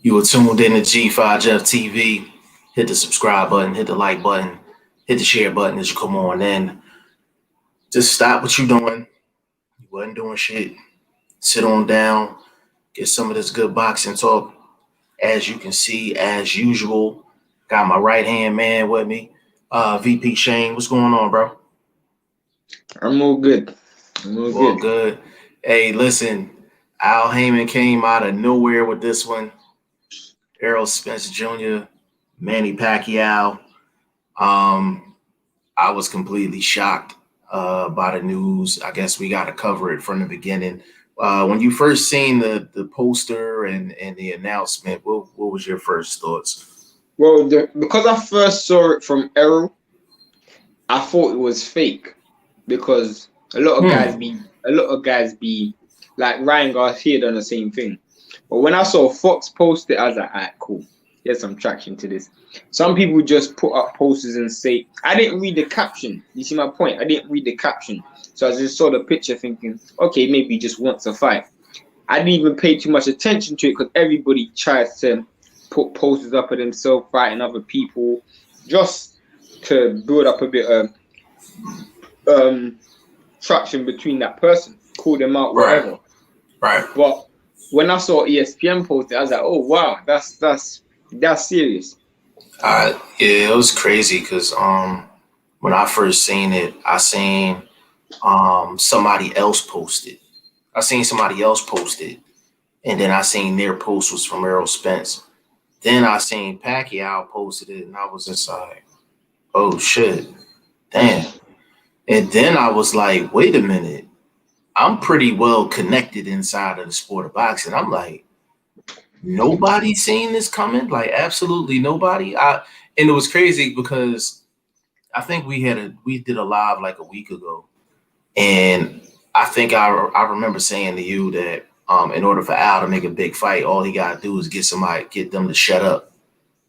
You were tuned in to G5 Jeff TV. Hit the subscribe button, hit the like button, hit the share button as you come on in. Just stop what you're doing. You wasn't doing shit. Sit on down, get some of this good boxing talk. As you can see, as usual, got my right hand man with me, VP Shane. What's going on, bro? I'm all good. All good. Hey, listen, Al Heyman came out of nowhere with this one. Errol, Spence Jr., Manny Pacquiao. I was completely shocked by the news. I guess we got to cover it from the beginning. When you first seen the poster and the announcement, what was your first thoughts? Well, because I first saw it from Errol, I thought it was fake because a lot of guys be like Ryan Garcia done the same thing. But when I saw Fox post it, I was like, alright, cool. There's some traction to this. Some people just put up posters and say, I didn't read the caption. You see my point? I didn't read the caption. So I just saw the picture thinking, okay, maybe he just wants a fight. I didn't even pay too much attention to it because everybody tries to put posters up of themselves fighting other people just to build up a bit of traction between that person, call them out, whatever. Right. But when I saw ESPN post it, I was like, oh wow, that's serious. Yeah, it was crazy because when I first seen it, I seen somebody else posted. And then I seen their post was from Errol Spence. Then I seen Pacquiao posted it, and I was just like, oh shit, damn. And then I was like, wait a minute. I'm pretty well connected inside of the sport of boxing. I'm like, nobody seen this coming? Like, absolutely nobody. And it was crazy because I think we did a live like a week ago. And I think I remember saying to you that in order for Al to make a big fight, all he gotta do is get them to shut up.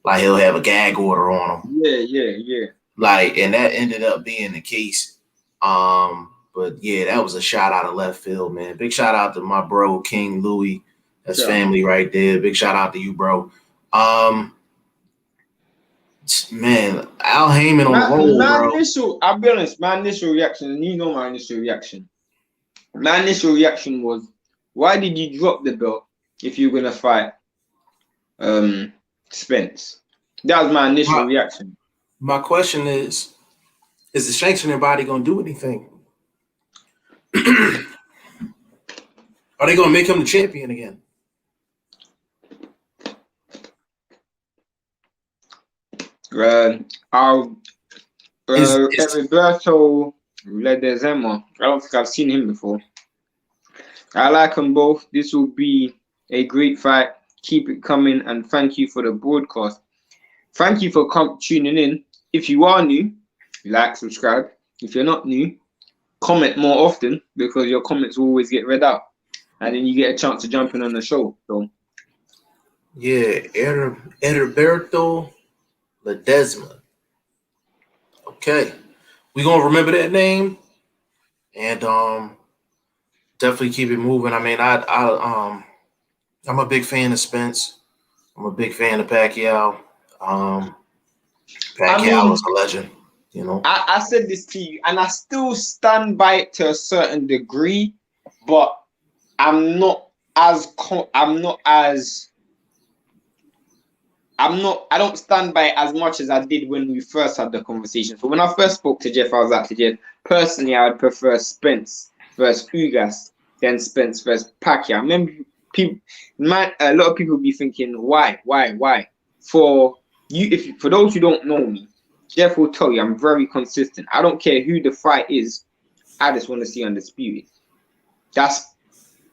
Like he'll have a gag order on them. Yeah. Like, and that ended up being the case. But yeah, that was a shot out of left field, man. Big shout out to my bro King Louis. That's family right there. Big shout out to you, bro. Man, Al Heyman on the roll, bro. I'll be honest, my initial reaction, and you know my initial reaction. My initial reaction was, why did you drop the belt if you're gonna fight Spence? That was my initial reaction. My question is the sanctioning body gonna do anything? Are they gonna make him the champion again? Roberto Ledezema. I don't think I've seen him before. I like them both. This will be a great fight. Keep it coming, and thank you for the broadcast. Thank you for tuning in. If you are new, like, subscribe. If you're not new, comment more often because your comments will always get read out, and then you get a chance to jump in on the show. So, yeah, Roberto Ledezma. Okay, we gonna remember that name, and definitely keep it moving. I mean, I'm a big fan of Spence. I'm a big fan of Pacquiao. Pacquiao is a legend. You know, I said this to you, and I still stand by it to a certain degree, but I don't stand by it as much as I did when we first had the conversation. So when I first spoke to Jeff, I was like to Jeff, personally, I would prefer Spence versus Ugas than Spence versus Pacquiao. I remember a lot of people be thinking, why? For those who don't know me, Jeff will tell you I'm very consistent. I don't care who the fight is. I just want to see undisputed. That's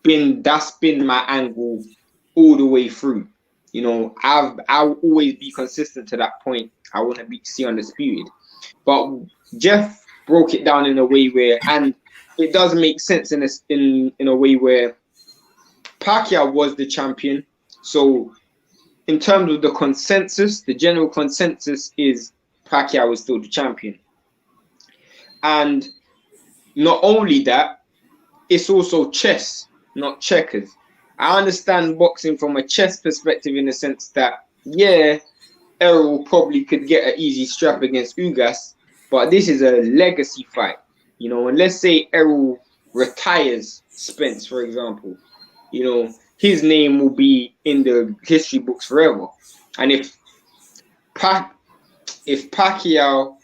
been my angle all the way through. You know, I'll always be consistent to that point. I want to see undisputed. But Jeff broke it down in a way where, and it does make sense in a way where Pacquiao was the champion. So in terms of the consensus, the general consensus is Pacquiao is still the champion. And not only that, it's also chess, not checkers. I understand boxing from a chess perspective in the sense that, yeah, Errol probably could get an easy strap against Ugas, but this is a legacy fight. You know, and let's say Errol retires Spence, for example. You know, his name will be in the history books forever. And if Pacquiao,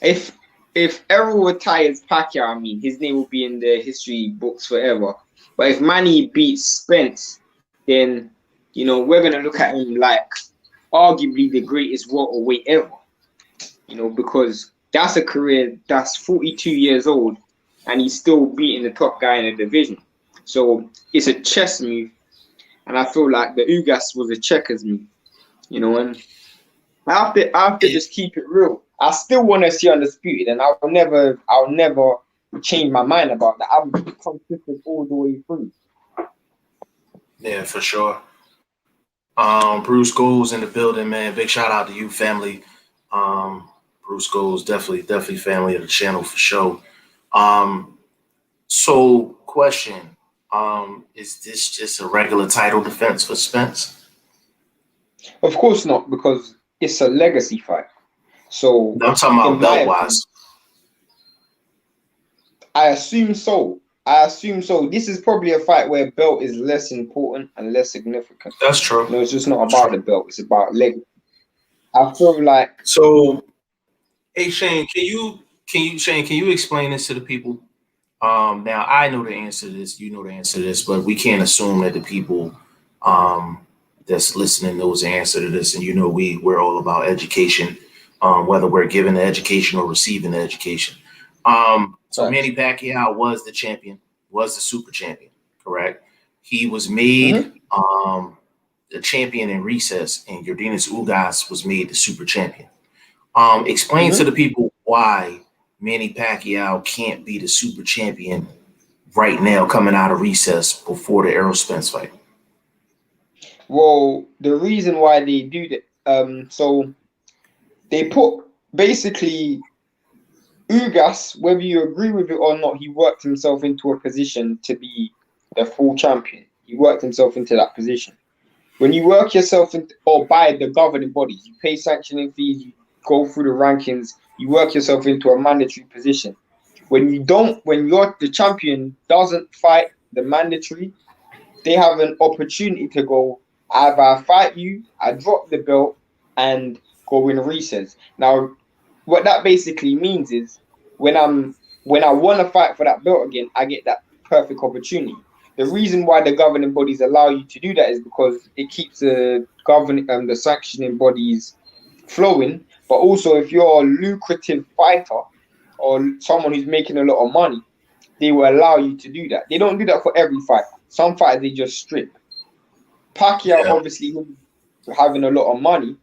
if Errol retires Pacquiao, I mean, his name will be in the history books forever. But if Manny beats Spence, then, you know, we're going to look at him like arguably the greatest welterweight ever. You know, because that's a career that's 42 years old and he's still beating the top guy in the division. So it's a chess move. And I feel like the Ugas was a checkers move. You know, and I have to just keep it real. I still want to see Undisputed, and I'll never change my mind about that. I'm consistent all the way through. Yeah, for sure. Bruce Goals in the building, man. Big shout out to you, family. Bruce Goals, definitely family of the channel for sure. So question, is this just a regular title defense for Spence? Of course not, because it's a legacy fight. So I'm talking about belt wise. I assume so. This is probably a fight where belt is less important and less significant. That's true. No, it's just not about the belt. It's about legacy. I feel like. So, hey Shane, can you explain this to the people? Now I know the answer to this. You know the answer to this, but we can't assume that the people that's listening knows the answer to this. And you know, we're all about education, whether we're giving the education or receiving the education. So Manny Pacquiao was the champion, was the super champion, correct? He was made the champion in recess, and Yordenis Ugas was made the super champion. Explain to the people why Manny Pacquiao can't be the super champion right now coming out of recess before the Errol Spence fight. Well, the reason why they do that, so they put basically Ugas, whether you agree with it or not, he worked himself into a position to be the full champion. He worked himself into that position. When you work yourself into, or by the governing bodies, you pay sanctioning fees, you go through the rankings, you work yourself into a mandatory position. When the champion doesn't fight the mandatory, they have an opportunity to go, either I fight you, I drop the belt, and go in recess. Now, what that basically means is when I want to fight for that belt again, I get that perfect opportunity. The reason why the governing bodies allow you to do that is because it keeps the sanctioning bodies flowing. But also, if you're a lucrative fighter or someone who's making a lot of money, they will allow you to do that. They don't do that for every fight. Some fighters they just strip. Pacquiao, obviously, having a lot of money,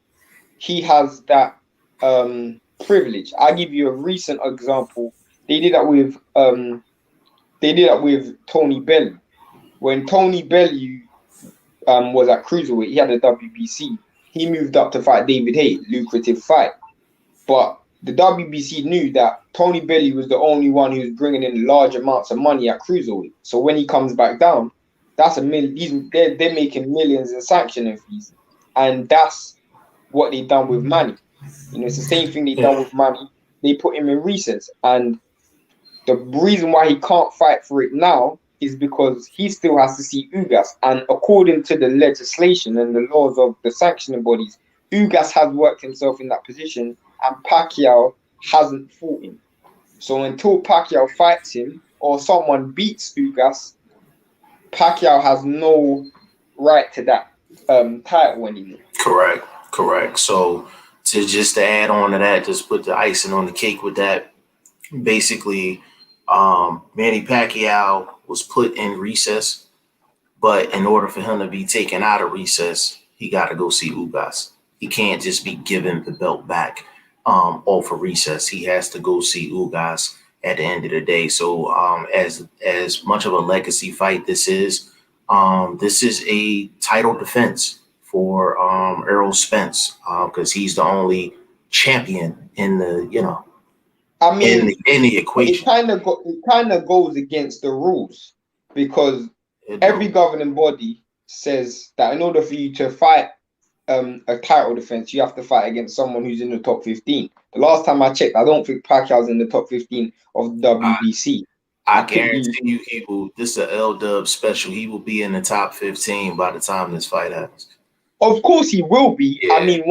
he has that privilege. I'll give you a recent example. They did that with Tony Bellew. When Tony Bellew was at cruiserweight, he had a WBC. He moved up to fight David Haye, lucrative fight. But the WBC knew that Tony Bellew was the only one who was bringing in large amounts of money at cruiserweight. So when he comes back down, that's they're making millions in sanctioning fees, and that's what they done with Manny. You know, it's the same thing they done with Manny. They put him in recess, and the reason why he can't fight for it now is because he still has to see Ugas. And according to the legislation and the laws of the sanctioning bodies, Ugas has worked himself in that position, and Pacquiao hasn't fought him. So until Pacquiao fights him or someone beats Ugas, Pacquiao has no right to that title anymore. Correct. So to add on to that, just put the icing on the cake with that. Basically, Manny Pacquiao was put in recess, but in order for him to be taken out of recess, he got to go see Ugas. He can't just be given the belt back off of recess. He has to go see Ugas at the end of the day. So as much of a legacy fight this is a title defense for Errol Spence because he's the only champion in the, you know, I mean, in the equation. It kind of goes against the rules because every governing body says that in order for you to fight a title defense, you have to fight against someone who's in the top 15. The last time I checked, I don't think Pacquiao's in the top 15 of the WBC. I guarantee you he will. This is a L-Dub special. He will be in the top 15 by the time this fight happens. Of course he will be. Yeah, I mean,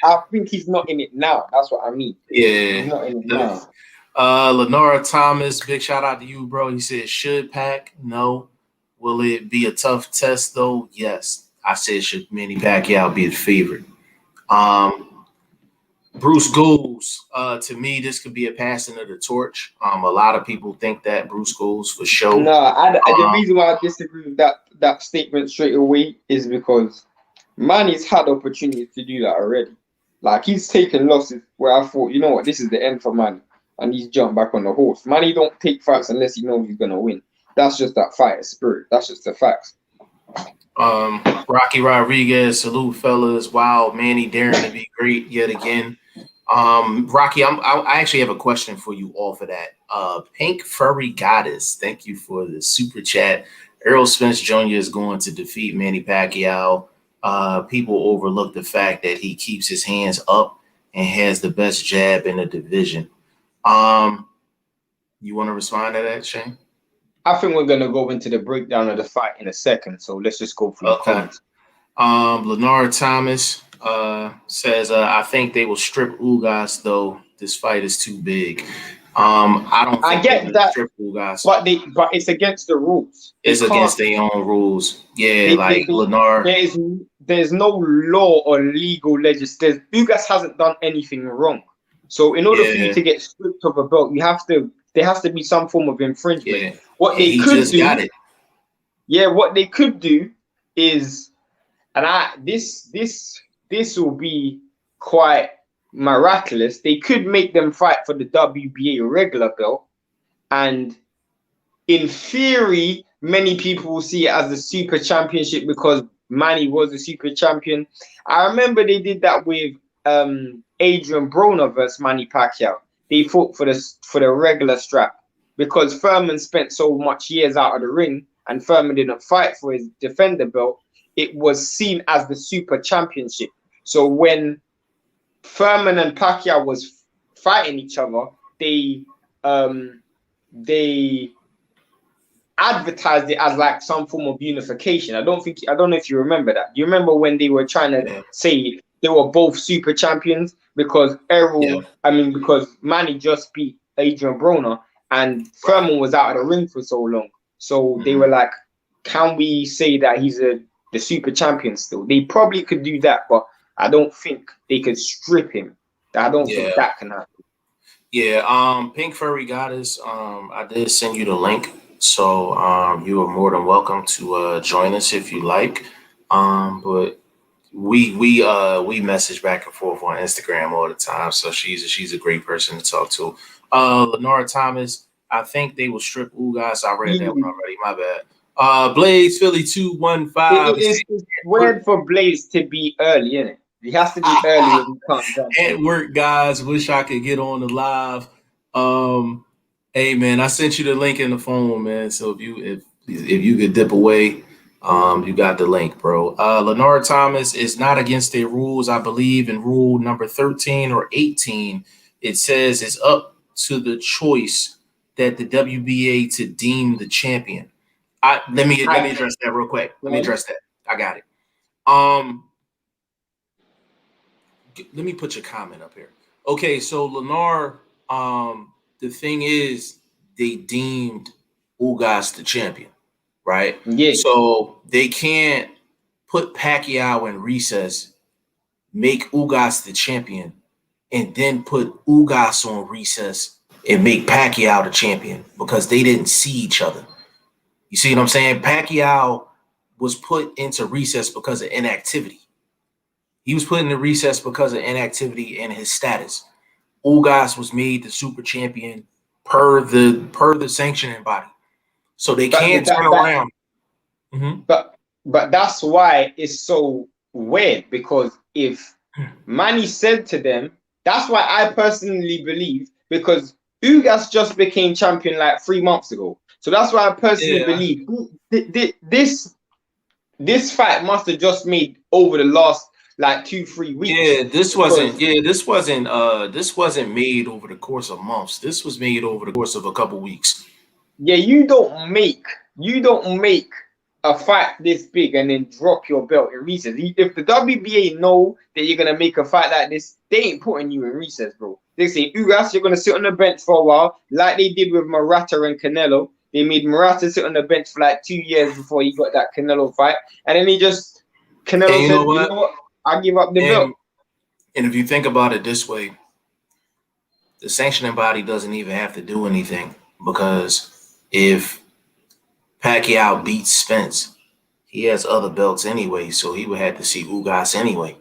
I think he's not in it now. That's what I mean. Yeah. He's not in it now. Lenora Thomas, big shout out to you, bro. He said, should Pac? No. Will it be a tough test, though? Yes. I said, should Manny Pacquiao be the favorite? Bruce Goes, to me, this could be a passing of the torch. A lot of people think that Bruce Goes for sure. No, the reason why I disagree with that statement straight away is because Manny's had opportunities to do that already. Like, he's taken losses where I thought, you know what, this is the end for Manny. And he's jumped back on the horse. Manny don't take fights unless he knows he's going to win. That's just that fighter spirit. That's just the facts. Rocky Rodriguez, salute, fellas. Wow, Manny daring to be great yet again. Rocky, I actually have a question for you off of that. Pink Furry Goddess, thank you for the super chat. Errol Spence Jr. is going to defeat Manny Pacquiao. People overlook the fact that he keeps his hands up and has the best jab in the division. You want to respond to that, Shane? I think we're gonna go into the breakdown of the fight in a second, so let's just go through the comments. Lenora Thomas says, I think they will strip Ugas, though this fight is too big. I don't think I get that, strip Ugas. but it's against the rules. It's against their own rules. Yeah, Lenora. There's no law or legal legislation. Ugas hasn't done anything wrong. So in order for you to get stripped of a belt, there has to be some form of infringement. Yeah. What they could do, what they could do is, and this will be quite miraculous. They could make them fight for the WBA regular belt, and in theory, many people will see it as a super championship because Manny was a super champion. I remember they did that with Adrian Broner versus Manny Pacquiao. They fought for the regular strap because Furman spent so much years out of the ring and Furman didn't fight for his defender belt. It was seen as the super championship. So when Furman and Pacquiao was fighting each other, they advertised it as like some form of unification. I don't know if you remember that. Do you remember when they were trying to say they were both super champions because because Manny just beat Adrian Broner and Furman was out of the ring for so long. So they were like, can we say that he's the super champion still? They probably could do that, but I don't think they could strip him. I don't think that can happen. Yeah, Pink Furry Goddess, I did send you the link. So you are more than welcome to join us if you like. But we message back and forth on Instagram all the time. So she's a great person to talk to. Lenora Thomas, I think they will strip Ugas. I read that one already. My bad. Blaze Philly 215. It's weird for Blaze to be early, isn't it? He has to be early when he can't jump. At work, guys. Wish I could get on the live. Hey man, I sent you the link in the phone, man. So if you could dip away, you got the link, bro. Lenora Thomas is not against their rules. I believe in rule number 13 or 18. It says it's up to the choice that the WBA to deem the champion. Let me address that real quick. Let me address that. I got it. Let me put your comment up here. Okay, so Lenore, the thing is, they deemed Ugas the champion, right? Yeah. So they can't put Pacquiao in recess, make Ugas the champion, and then put Ugas on recess and make Pacquiao the champion because they didn't see each other. You see what I'm saying? Pacquiao was put into recess because of inactivity. He was put into recess because of inactivity and his status. Ugas was made the super champion per the sanctioning body. So they can't turn around. But that's why it's so weird, because if Manny said to them, that's why I personally believe, because Ugas just became champion like 3 months ago. So that's why I personally Yeah. believe this fight must have just made over the last like 2-3 weeks. Yeah, this Because wasn't. This wasn't made over the course of months. This was made over the course of a couple weeks. yeah, you don't make a fight this big and then drop your belt in recess. If the WBA know that you're gonna make a fight like this, they ain't putting you in recess, bro. They say, Ugas, you're gonna sit on the bench for a while, like they did with Murata and Canelo. They made Murata sit on the bench for like 2 years before he got that Canelo fight, and then And Canelo you said, know you what? know what, I give up the belt. And if you think about it this way, the sanctioning body doesn't even have to do anything, because if Pacquiao beats Spence, he has other belts anyway, so he would have to see Ugas anyway.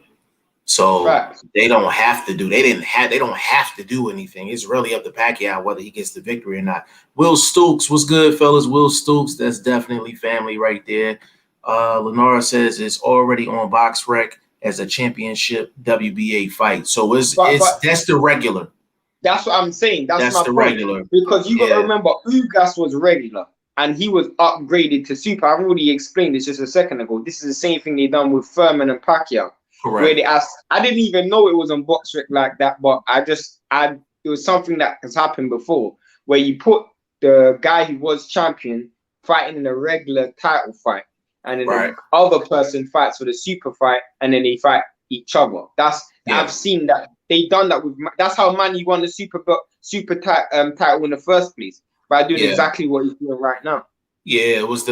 So Facts. they don't have to do. They don't have to do anything. It's really up to Pacquiao whether he gets the victory or not. Will Stokes, what's good, fellas? Will Stokes, that's definitely family right there. Lenora says it's already on BoxRec as a championship WBA fight. So But that's the regular. that's what I'm saying. That's That's my the point. regular. Because you got to Yeah, remember, Ugas was regular and he was upgraded to super. I've already explained this just a second ago. This is the same thing they done with Furman and Pacquiao, where correct. they asked. I didn't even know it was on BoxRec like that, but it was something that has happened before, where you put the guy who was champion fighting in a regular title fight, and then Right. the other person fights for the super fight, and then they fight each other. I've seen that. They done that with. That's how Manny won the title in the first place, by doing Yeah. exactly what he's doing right now. Yeah, it was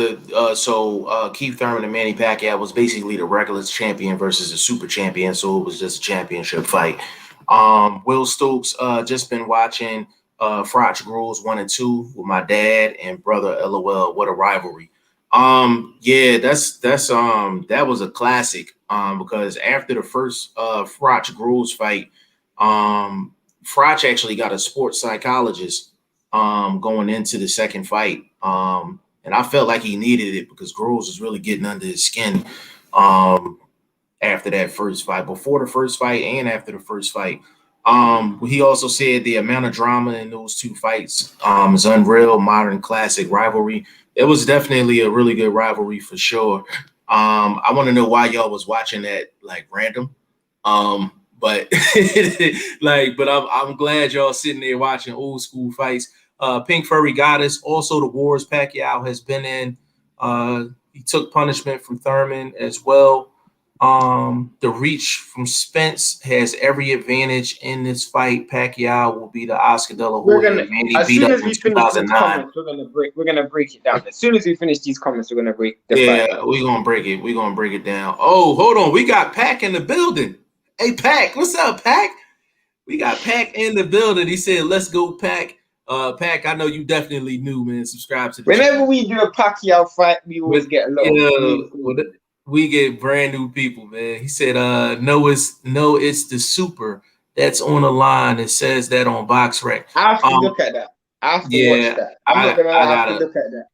Keith Thurman and Manny Pacquiao was basically the regular champion versus the super champion, so it was just a championship fight. Will Stokes, just been watching Frotch Rules 1 and 2 with my dad and brother. LOL, what a rivalry. Yeah, that was a classic. Because after the first Frotch Rules fight, Frotch actually got a sports psychologist going into the second fight. And I felt like he needed it because Groves was really getting under his skin after that first fight, before the first fight and after the first fight. He also said the amount of drama in those two fights is unreal, modern classic rivalry. It was definitely a really good rivalry for sure. I want to know why y'all was watching that like random. But but I'm glad y'all sitting there watching old school fights. Pink Furry Goddess, also the wars Pacquiao has been in. He took punishment from Thurman as well. The reach from Spence has every advantage in this fight. Pacquiao will be the Oscar De La Hoya man he beat up in 2009. We're gonna break it down. As soon as we finish these comments, we're gonna break the fight. Yeah, we're gonna break it. We're gonna break it down. Oh, hold on. We got Pac in the building. Hey, Pac, what's up, Pac? We got Pac in the building. He said, "Let's go, Pac." Pac, I know you definitely knew, man. Subscribe to the Whenever channel. we do a Pacquiao fight, we always get a lot of we get brand new people, man. He said, no, it's the super that's on the line. It says that on BoxRec. I have to look at that. I have to watch that. I'm not gonna lie, I have to look at that.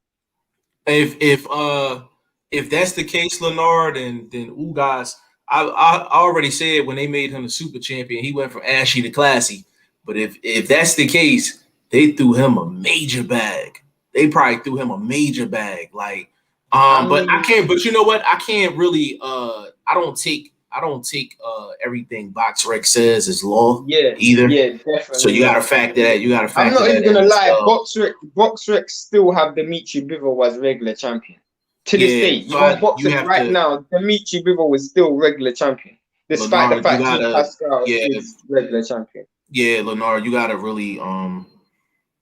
If that's the case, Leonard, then Ugas, I already said when they made him the super champion, he went from ashy to classy. But if that's the case, they threw him a major bag. They probably threw him a major bag. Like, but I can't. But you know what? I can't really. I don't take everything BoxRec says is law. Either. Yeah, definitely. So you got to factor that. You got to factor. I'm not even gonna lie. BoxRec still have Dimitri Bivol as regular champion to this day. You on BoxRec right now, Dimitri Bivol is still regular champion, despite the fact Pascal is regular champion. Yeah, Leonard, you gotta really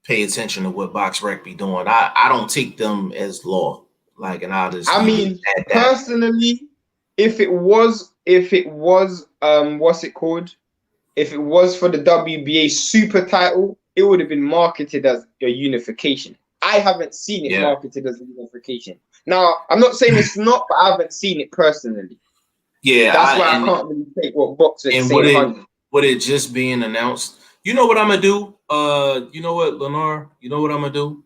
pay attention to what BoxRec be doing. I don't take them as law. Like, and I'll just. I mean, personally, if it was what's it called? If it was for the WBA super title, it would have been marketed as a unification. I haven't seen it marketed as a unification. Now, I'm not saying it's not, but I haven't seen it personally. Yeah, that's why I can't really take what BoxRec saying. With it just being announced, you know what I'm gonna do? You know what, Lenore? You know what I'm gonna do?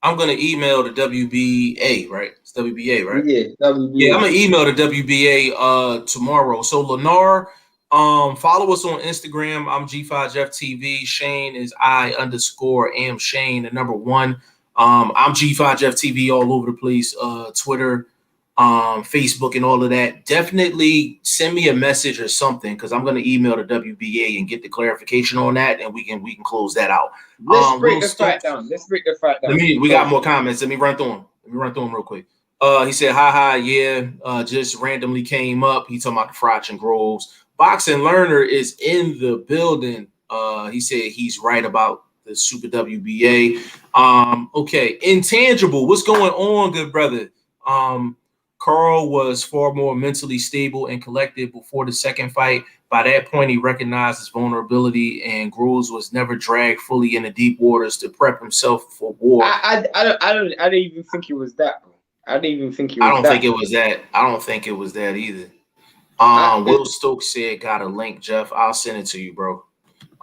I'm gonna email the WBA, right? It's WBA, right? Yeah, WBA. Yeah, I'm gonna email the WBA tomorrow. So Lenore, follow us on Instagram. I'm G5JeffTV. Shane is I_am Shane, the number 1. I'm G5 Jeff TV all over the place, Twitter, Facebook, and all of that. Definitely send me a message or something because I'm going to email the WBA and get the clarification on that, and we can close that out. Let's break the fight down. We got more comments. Let me run through them real quick. He said, hi, yeah, just randomly came up. He talking about the Frotch and Groves. Boxing Learner is in the building. He said he's right about the Super WBA. Okay, Intangible, what's going on, good brother? Carl was far more mentally stable and collected before the second fight. By that point, he recognized his vulnerability, and Groves was never dragged fully into deep waters to prep himself for war. I don't even think it was that, bro. I don't even think it was I don't think it was that. I don't think it was that either. Will Stokes said, got a link, Jeff. I'll send it to you, bro.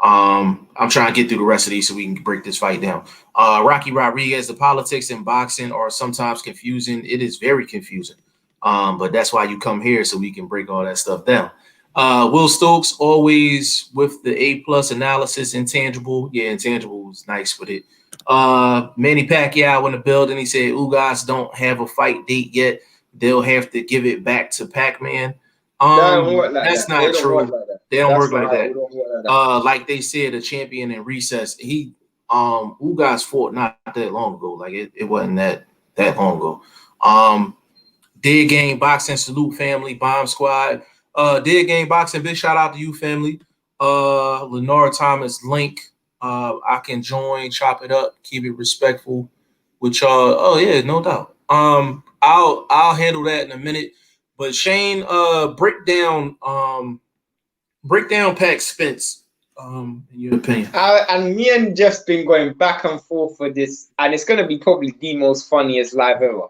I'm trying to get through the rest of these so we can break this fight down. Rocky Rodriguez, the politics in boxing are sometimes confusing. It is very confusing. But that's why you come here so we can break all that stuff down. Will Stokes always with the A+ analysis. Intangible. Yeah, Intangible was nice with it. Manny Pacquiao in the building. He said Ugas don't have a fight date yet. They'll have to give it back to Pac-Man. That's not true. They don't work like that. Like they said, a champion in recess. Ugas fought not that long ago. Like it wasn't that long ago. Dead Game Boxing, salute family, Bomb Squad. Dead Game Boxing, big shout out to you, family. Lenore Thomas link. I can join, chop it up, keep it respectful with y'all. Oh yeah, no doubt. I'll handle that in a minute. But Shane, break down Pac Spence, in your opinion. And me and Jeff's been going back and forth for this, and it's gonna be probably the most funniest live ever.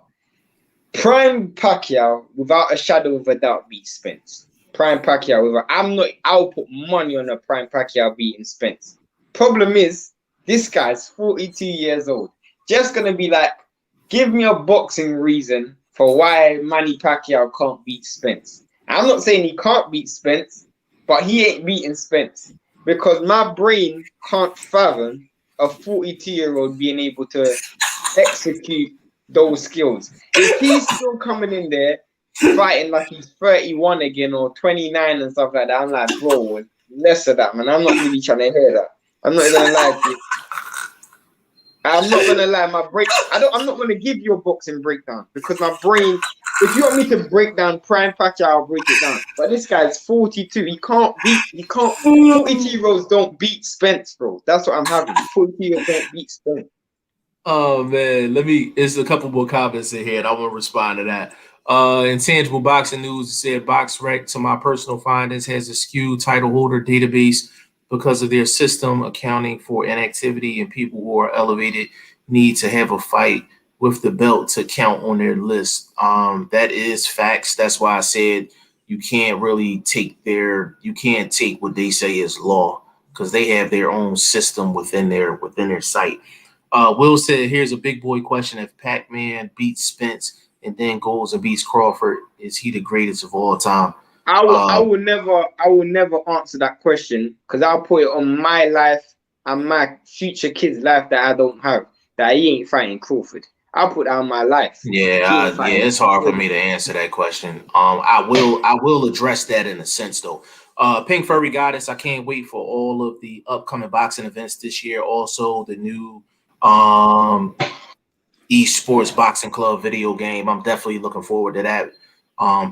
Prime Pacquiao, without a shadow of a doubt, beats Spence. Prime Pacquiao, I'll put money on a Prime Pacquiao beating Spence. Problem is, this guy's 42 years old. Just gonna be like, give me a boxing reason for why Manny Pacquiao can't beat Spence. I'm not saying he can't beat Spence, but he ain't beating Spence because my brain can't fathom a 42-year-old being able to execute those skills. If he's still coming in there fighting like he's 31 again or 29 and stuff like that, I'm like, bro, less of that, man. I'm not really trying to hear that. I'm not gonna lie to you. I'm not gonna lie, my brain. I'm not gonna give you a boxing breakdown because my brain. If you want me to break down Prime Pacquiao, I'll break it down. But this guy's 42. He can't. 42-year-olds don't beat Spence, bro. That's what I'm having. 42-year-olds don't beat Spence. Oh man, there's a couple more comments in here and I want to respond to that. Intangible Boxing News said BoxRec, to my personal findings, has a skewed title holder database because of their system accounting for inactivity, and people who are elevated need to have a fight with the belt to count on their list. That is facts. That's why I said you can't really take what they say is law because they have their own system within their site. Will said, here's a big boy question. If Pac-Man beats Spence and then goes and beats Crawford, is he the greatest of all time? I will never answer that question because I'll put it on my life and my future kids' life that I don't have, that he ain't fighting Crawford. I'll put that on my life. Yeah, it's hard for me to answer that question. I will address that in a sense though. Pink Furry Goddess, I can't wait for all of the upcoming boxing events this year. Also, the new esports boxing club video game. I'm definitely looking forward to that.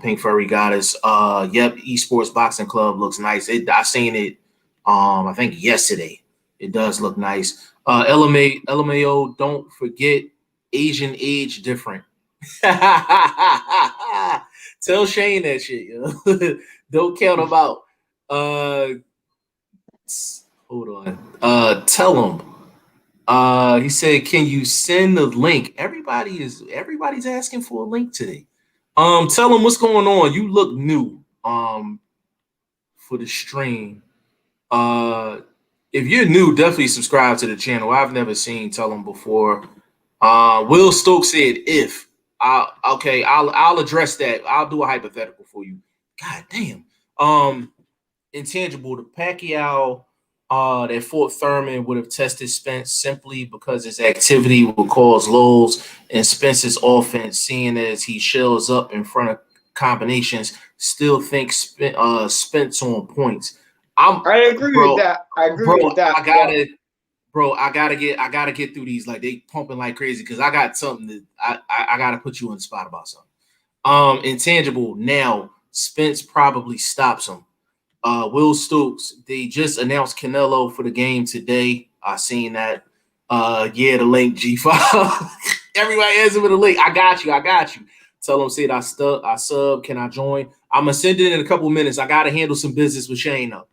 Pink Furry Goddess. Yep, esports boxing club looks nice. I seen it I think yesterday. It does look nice. LMAO, don't forget Asian age different. Tell Shane that shit, yo. Don't count him out. Hold on. Tell him. He said, "Can you send the link?" Everybody's asking for a link today. Tell them what's going on. You look new. For the stream. If you're new, definitely subscribe to the channel. I've never seen Tell them before. Will Stokes said, "If I'll address that. I'll do a hypothetical for you." God damn. Intangible. The Pacquiao that Fort Thurman would have tested Spence simply because his activity would cause lows and Spence's offense, seeing as he shells up in front of combinations, still thinks Spence on points. I agree with that. I agree with that. I gotta get through these. Like, they pumping like crazy because I got something that I gotta put you on the spot about something. Intangible. Now Spence probably stops him. Will Stokes, they just announced Canelo for the game today. I seen that. Yeah, the link G5. Everybody answer with a link. I got you. Tell them, say I sub. Can I join? I'm gonna send it in a couple minutes. I gotta handle some business with Shane though,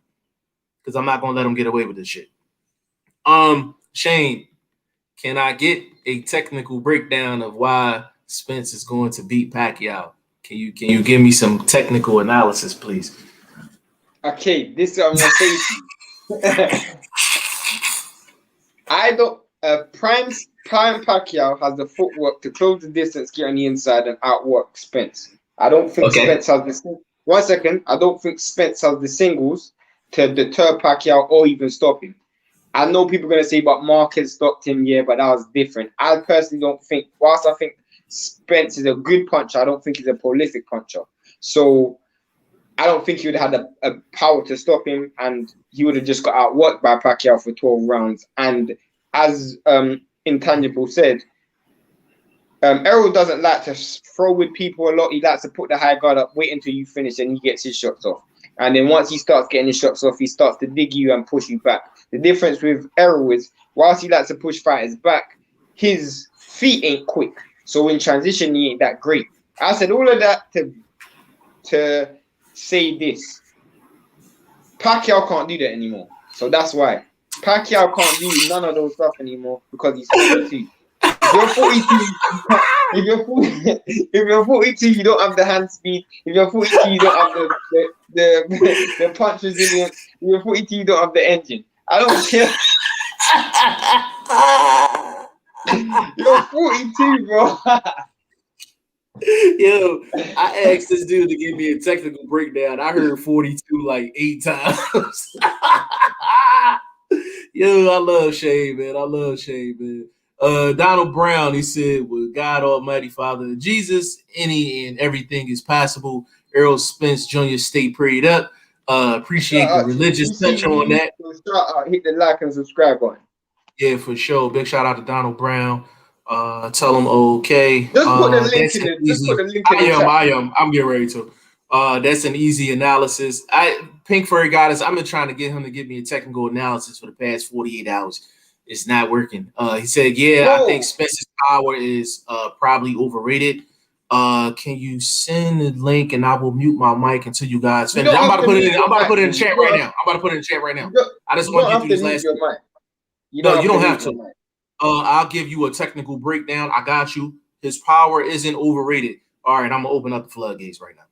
because I'm not gonna let him get away with this shit. Shane, can I get a technical breakdown of why Spence is going to beat Pacquiao? Can you give me some technical analysis, please? Okay, this is what I'm gonna say to you. I don't. Prime Pacquiao has the footwork to close the distance, get on the inside, and outwork Spence. I don't think Spence has the. 1 second. I don't think Spence has the singles to deter Pacquiao or even stop him. I know people are gonna say, but Marquez stopped him, yeah, but that was different. I personally don't think. Whilst I think Spence is a good puncher, I don't think he's a prolific puncher. So I don't think he would have had a power to stop him, and he would have just got outworked by Pacquiao for 12 rounds. And as Intangible said, Errol doesn't like to throw with people a lot. He likes to put the high guard up, wait until you finish, and he gets his shots off. And then once he starts getting his shots off, he starts to dig you and push you back. The difference with Errol is, whilst he likes to push fighters back, his feet ain't quick. So in transition, he ain't that great. I said all of that to say this. Pacquiao can't do that anymore. So that's why. Pacquiao can't do none of those stuff anymore because he's 42. If you're 42, if you're 42, you don't have the hand speed. If you're 42, you don't have the punch resilience. If you're 42, you don't have the engine. I don't care. You're 42, bro. Yo, I asked this dude to give me a technical breakdown. I heard 42 like 8 times. Yo, I love Shane, man. Donald Brown, he said, with God Almighty Father Jesus, any and everything is possible. Errol Spence Jr. stay prayed up. Appreciate the religious touch on that. Hit the like and subscribe button. Yeah, for sure. Big shout out to Donald Brown. Tell him okay. Just put the link in it. Just put the link in the chat. I am. I'm getting ready to. That's an easy analysis. Pink Furry Goddess, I've been trying to get him to give me a technical analysis for the past 48 hours. It's not working. He said, I think Spence's power is probably overrated. Can you send the link and I will mute my mic until you guys finish? I'm about to put it in the chat right now. I just want to get through this last mic. You don't have to. I'll give you a technical breakdown. I got you. His power isn't overrated. All right, I'm gonna open up the floodgates right now.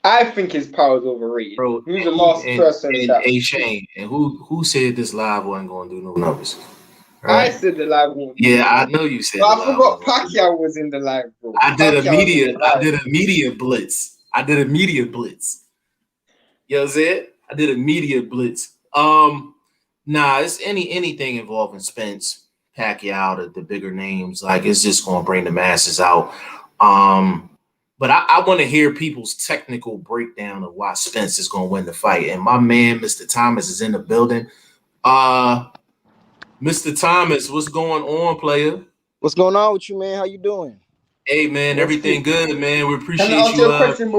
I think his power is overrated. Bro, who's the last person? And Shane, and who said this live wasn't gonna do no numbers? Right? I said the live won't. Yeah, I know you said. But I forgot Pacquiao was in the live, bro. I did a media blitz. You know what I'm saying? I did a media blitz. Nah, it's anything involving Spence, Pacquiao, the bigger names. Like, it's just gonna bring the masses out. But I want to hear people's technical breakdown of why Spence is gonna win the fight. And my man, Mr. Thomas, is in the building. Mr. Thomas, what's going on, player? What's going on with you, man? How you doing? Hey, man, everything good, man. We appreciate you. Can I ask you a question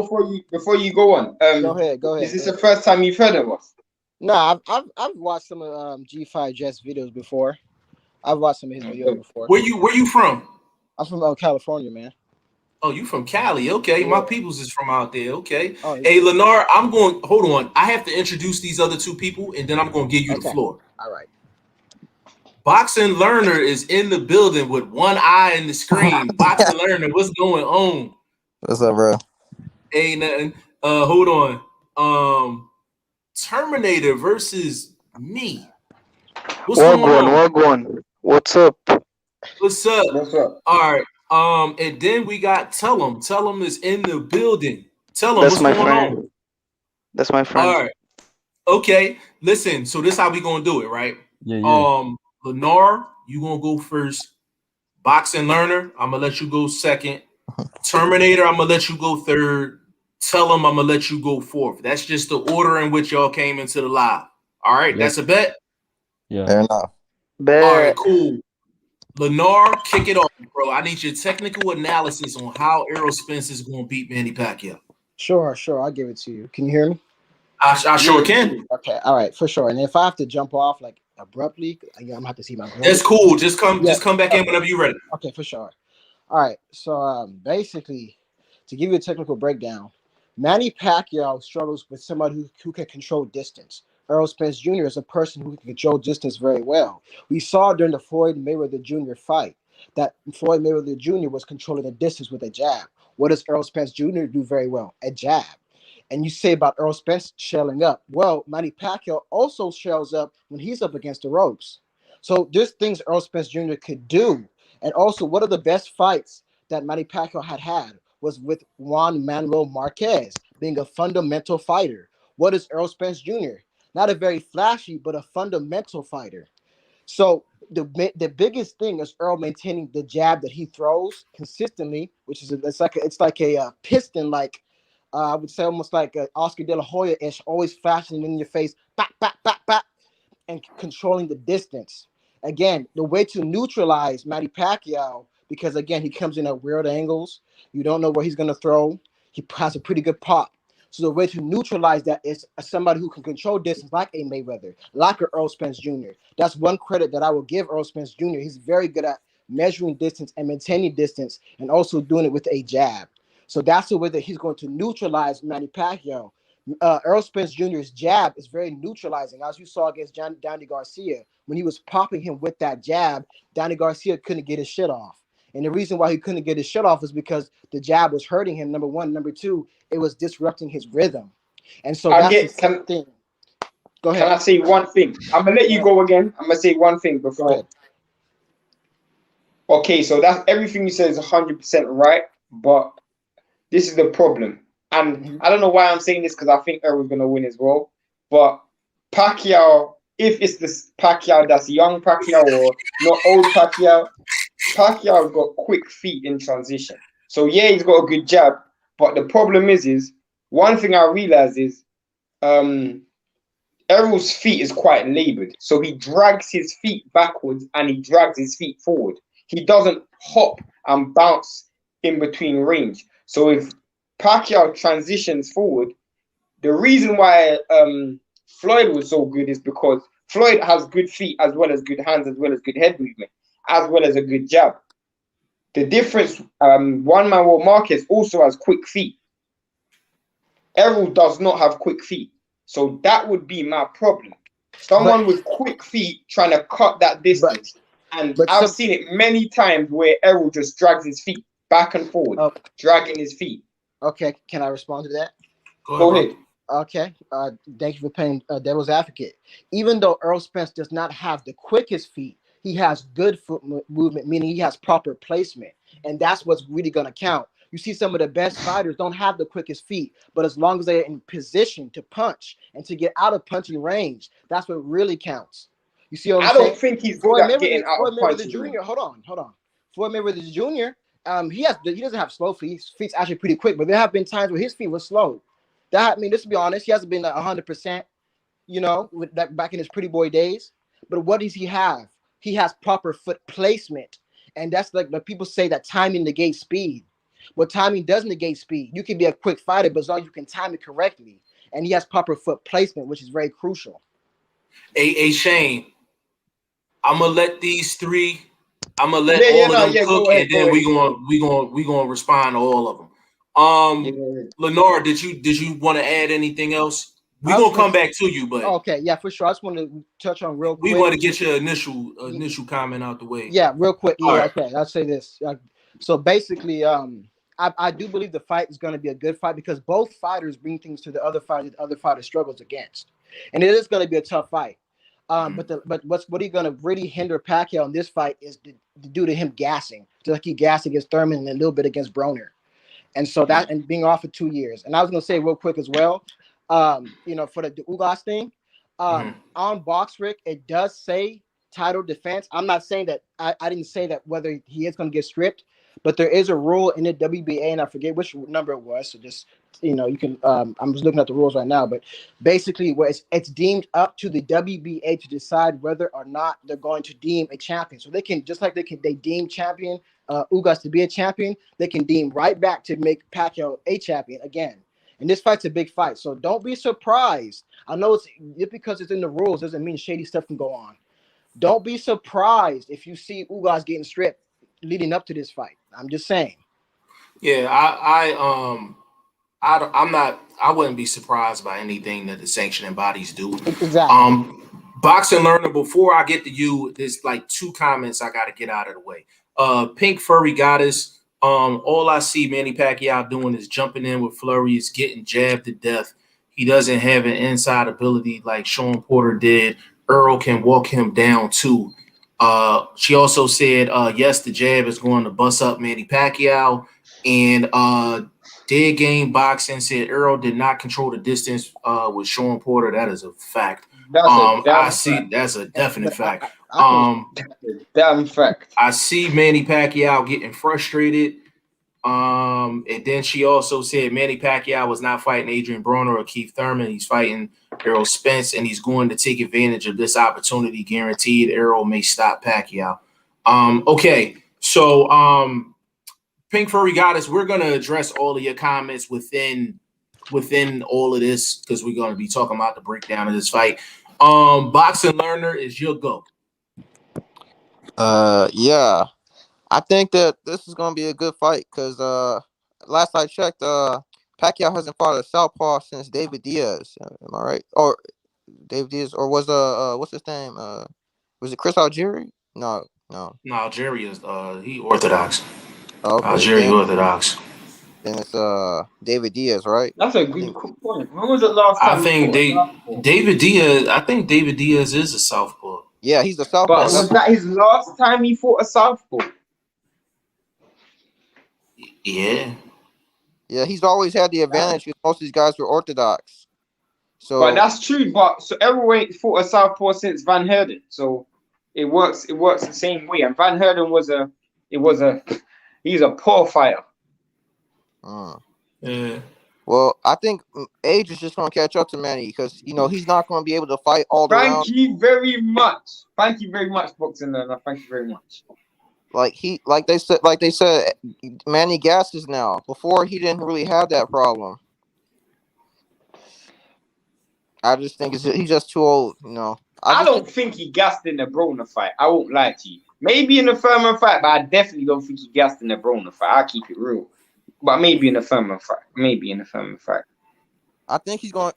before you go on? Go ahead. Is this the first time you've heard of us? No, I've watched some of G5 Jets videos before. I've watched some of his videos before. Where you from? I'm from California, man. Oh, you from Cali? Okay, yeah. My peoples is from out there. Okay. Oh, yeah. Hey, Lenar, hold on. I have to introduce these other two people, and then I'm going to give you the floor. All right. Boxing Learner is in the building with one eye in the screen. Boxing Learner, what's going on? What's up, bro? Ain't nothing. Hold on. Terminator versus me. What's going on? What's up? What's up? All right. And then we got Tell him is in the building. Tell him That's my friend. That's my friend. All right. Okay. listen. So this how we gonna do it, right? Yeah. Lenore, you gonna go first. Boxing learner, I'm gonna let you go second. Terminator, I'm gonna let you go third. Tell them I'm gonna let you go fourth. That's just the order in which y'all came into the live. All right, Yep. that's a bet. Yeah. Fair enough. All right, cool. Lenore, kick it off, bro. I need your technical analysis on how Errol Spence is going to beat Manny Pacquiao. Sure. I'll give it to you. Can you hear me? I sure can. Okay. All right, for sure. And if I have to jump off like abruptly, I'm gonna have to see my brother. That's cool. Just come back in whenever you're ready. Okay, for sure. All right. So basically, to give you a technical breakdown, Manny Pacquiao struggles with somebody who can control distance. Errol Spence Jr. is a person who can control distance very well. We saw during the Floyd Mayweather Jr. fight that Floyd Mayweather Jr. was controlling the distance with a jab. What does Errol Spence Jr. do very well? A jab. And you say about Errol Spence shelling up. Well, Manny Pacquiao also shells up when he's up against the ropes. So there's things Errol Spence Jr. could do. And also, one of the best fights that Manny Pacquiao had was with Juan Manuel Marquez, being a fundamental fighter. What is Errol Spence Jr.? Not a very flashy, but a fundamental fighter. So the biggest thing is Earl maintaining the jab that he throws consistently, which is it's like a piston, like I would say almost like a Oscar De La Hoya-ish, always flashing in your face, back, back, back, back, and controlling the distance. Again, the way to neutralize Manny Pacquiao, because again, he comes in at weird angles. You don't know where he's going to throw. He has a pretty good pop. So the way to neutralize that is somebody who can control distance like a Mayweather, like a Errol Spence Jr. That's one credit that I will give Errol Spence Jr. He's very good at measuring distance and maintaining distance and also doing it with a jab. So that's the way that he's going to neutralize Manny Pacquiao. Errol Spence Jr.'s jab is very neutralizing, as you saw against Danny Garcia. When he was popping him with that jab, Danny Garcia couldn't get his shit off. And the reason why he couldn't get his shit off is because the jab was hurting him, number one. Number two, it was disrupting his rhythm. And so that's the same thing. Go ahead. Can I say one thing? I'm going to let you go again. I'm going to say one thing before. Okay, so that's everything you said is 100% right, but this is the problem. And I don't know why I'm saying this because I think Errol's going to win as well. But Pacquiao, if it's this Pacquiao that's young Pacquiao or not old Pacquiao, Pacquiao's got quick feet in transition. So yeah, he's got a good jab. But the problem is one thing I realized is Errol's feet is quite labored. So he drags his feet backwards and he drags his feet forward. He doesn't hop and bounce in between range. So if Pacquiao transitions forward, the reason why Floyd was so good is because Floyd has good feet as well as good hands, as well as good head movement, as well as a good jab. The difference, Juan Manuel Marquez also has quick feet. Errol does not have quick feet. So that would be my problem. Someone with quick feet trying to cut that distance. But I've seen it many times where Errol just drags his feet back and forward, dragging his feet. Okay, can I respond to that? Go ahead. Okay, thank you for playing devil's advocate. Even though Errol Spence does not have the quickest feet, he has good foot movement, meaning he has proper placement. And that's what's really going to count. You see some of the best fighters don't have the quickest feet, but as long as they're in position to punch and to get out of punching range, that's what really counts. You see what I'm saying? I don't think he's good at getting out of punching range. Hold on. Floyd Mayweather Jr., he doesn't have slow feet. His feet's actually pretty quick, but there have been times where his feet were slow. Let's be honest, he hasn't been 100%, with that back in his pretty boy days. But what does he have? He has proper foot placement. And that's like the people say that timing negates speed. Well, timing does negate speed. You can be a quick fighter, but as long as you can time it correctly. And he has proper foot placement, which is very crucial. Hey, Shane, I'm gonna let these three. I'm gonna let all of them cook, and then we gonna respond to all of them. Lenore, did you want to add anything else? We're gonna come back to you, but okay, yeah, for sure. I just want to touch on real quick. We want to get your initial comment out the way. Yeah, real quick. Yeah, okay. I'll say this. So basically, I do believe the fight is going to be a good fight because both fighters bring things to the other fighter that the other fighter struggles against, and it is going to be a tough fight. But what's going to really hinder Pacquiao in this fight is due to him gassing, just like he gassed against Thurman and a little bit against Broner, and so that and being off for 2 years. And I was going to say real quick as well, for the Ugas thing, On BoxRick, it does say title defense. I'm not saying that I didn't say that whether he is going to get stripped, but there is a rule in the WBA, and I forget which number it was. So just you can. I'm just looking at the rules right now, but basically, where it's deemed up to the WBA to decide whether or not they're going to deem a champion. So they can just like they deem champion Ugas to be a champion, they can deem right back to make Pacquiao a champion again. And this fight's a big fight, so don't be surprised. I know it's just because it's in the rules doesn't mean shady stuff can go on. Don't be surprised if you see Ugas getting stripped leading up to this fight. I'm just saying. Yeah, I'm not. I wouldn't be surprised by anything that the sanctioning bodies do. Exactly. Boxing learner. Before I get to you, there's like 2 comments I got to get out of the way. Pink Furry Goddess. All I see Manny Pacquiao doing is jumping in with flurries, getting jabbed to death. He doesn't have an inside ability like Sean Porter did. Errol can walk him down too. She also said, yes, the jab is going to bust up Manny Pacquiao. And Dead Game Boxing said Errol did not control the distance with Sean Porter. That is a fact. That's a definite fact. Damn fact. I see Manny Pacquiao getting frustrated. And then she also said Manny Pacquiao was not fighting Adrian Broner or Keith Thurman. He's fighting Errol Spence, and he's going to take advantage of this opportunity. Guaranteed, Errol may stop Pacquiao. Okay, so Pink Furry Goddess, we're gonna address all of your comments within all of this because we're gonna be talking about the breakdown of this fight. Boxing Learner is your go. Yeah. I think that this is gonna be a good fight because last I checked, Pacquiao hasn't fought a southpaw since David Diaz. Am I right? Or David Diaz, or was what's his name? Was it Chris Algieri? No. No, Algeria is he Orthodox. Okay, Algeria Orthodox. Then it's David Diaz, right? That's a good point. When was the last time? I think David Diaz. I think David Diaz is a southpaw. Yeah, he's a southpaw. But was that his last time he fought a southpaw? Yeah. Yeah, he's always had the advantage because most of these guys were Orthodox. So, but that's true. But so Errol ain't fought a southpaw since Van Herden. So it works. It works the same way. And Van Herden he's a poor fighter. Yeah. Well, I think age is just going to catch up to Manny because he's not going to be able to fight all the rounds. Thank you very much. Thank you very much, Boxing Learner. Thank you very much. Like they said, Manny gasses now. Before he didn't really have that problem. I just think he's just too old, I don't think he gassed in the Broner fight. I won't lie to you. Maybe in the Furman fight, but I definitely don't think he gassed in the Broner fight. I'll keep it real. But maybe in the Furman fight. I think he's going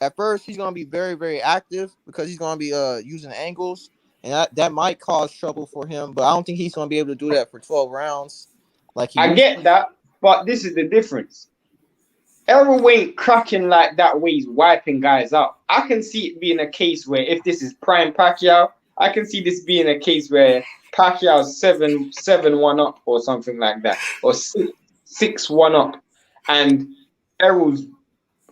at first he's going to be very, very active because he's going to be using angles. And that might cause trouble for him, but I don't think he's going to be able to do that for 12 rounds. I get that, but this is the difference. Errol ain't cracking like that way he's wiping guys out. I can see it being a case where if this is prime Pacquiao, I can see this being a case where Pacquiao's 7-1 up or something like that, or 6-1 up, and Errol's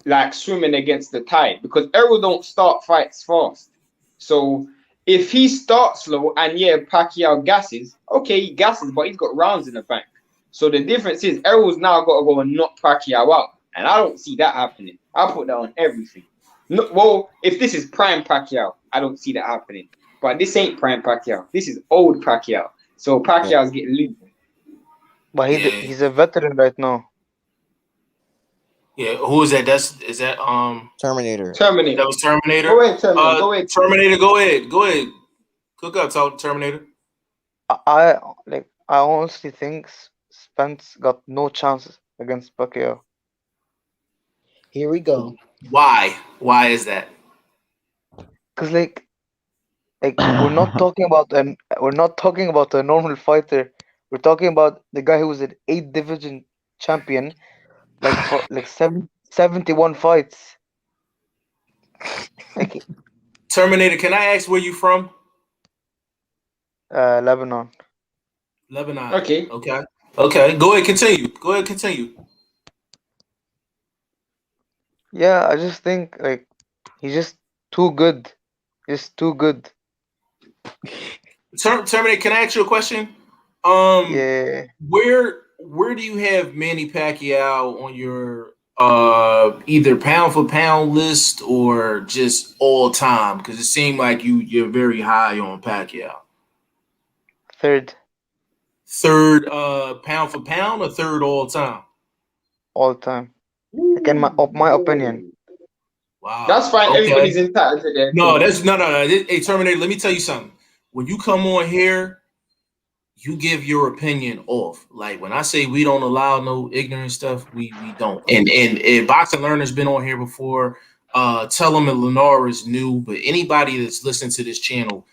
like swimming against the tide because Errol don't start fights fast. So if he starts slow and Pacquiao gasses, okay, he gasses, but he's got rounds in the bank. So the difference is Errol's now got to go and knock Pacquiao out. And I don't see that happening. I'll put that on everything. No, well, if this is prime Pacquiao, I don't see that happening. But this ain't prime Pacquiao. This is old Pacquiao. So Pacquiao's getting loose. But he's a veteran right now. Yeah, who is that? Is that Terminator. That was Terminator. Go ahead, Terminator. Go ahead. Terminator. Go ahead. Cook up, talk Terminator. I honestly think Spence got no chances against Pacquiao. Here we go. Why? Why is that? Because we're not talking about a normal fighter. We're talking about the guy who was an 8th division champion, for 71 fights. Terminator, can I ask where you from? Lebanon. Lebanon. Okay. Go ahead, continue. Yeah, I just think he's just too good. He's too good. Terminator, can I ask you a question? Yeah. Where do you have Manny Pacquiao on your either pound for pound list or just all time? Because it seemed like you're very high on Pacquiao. Third Third pound for pound or third all time? all time. Like in my opinion. Wow. That's fine. Okay. Everybody's entitled to their No, opinion. that's no. Hey, Terminator, let me tell you something. When you come on here, you give your opinion off. Like when I say we don't allow no ignorant stuff, we don't. And Boxing Learner's been on here before. Tell them that Lenore is new, but anybody that's listening to this channel,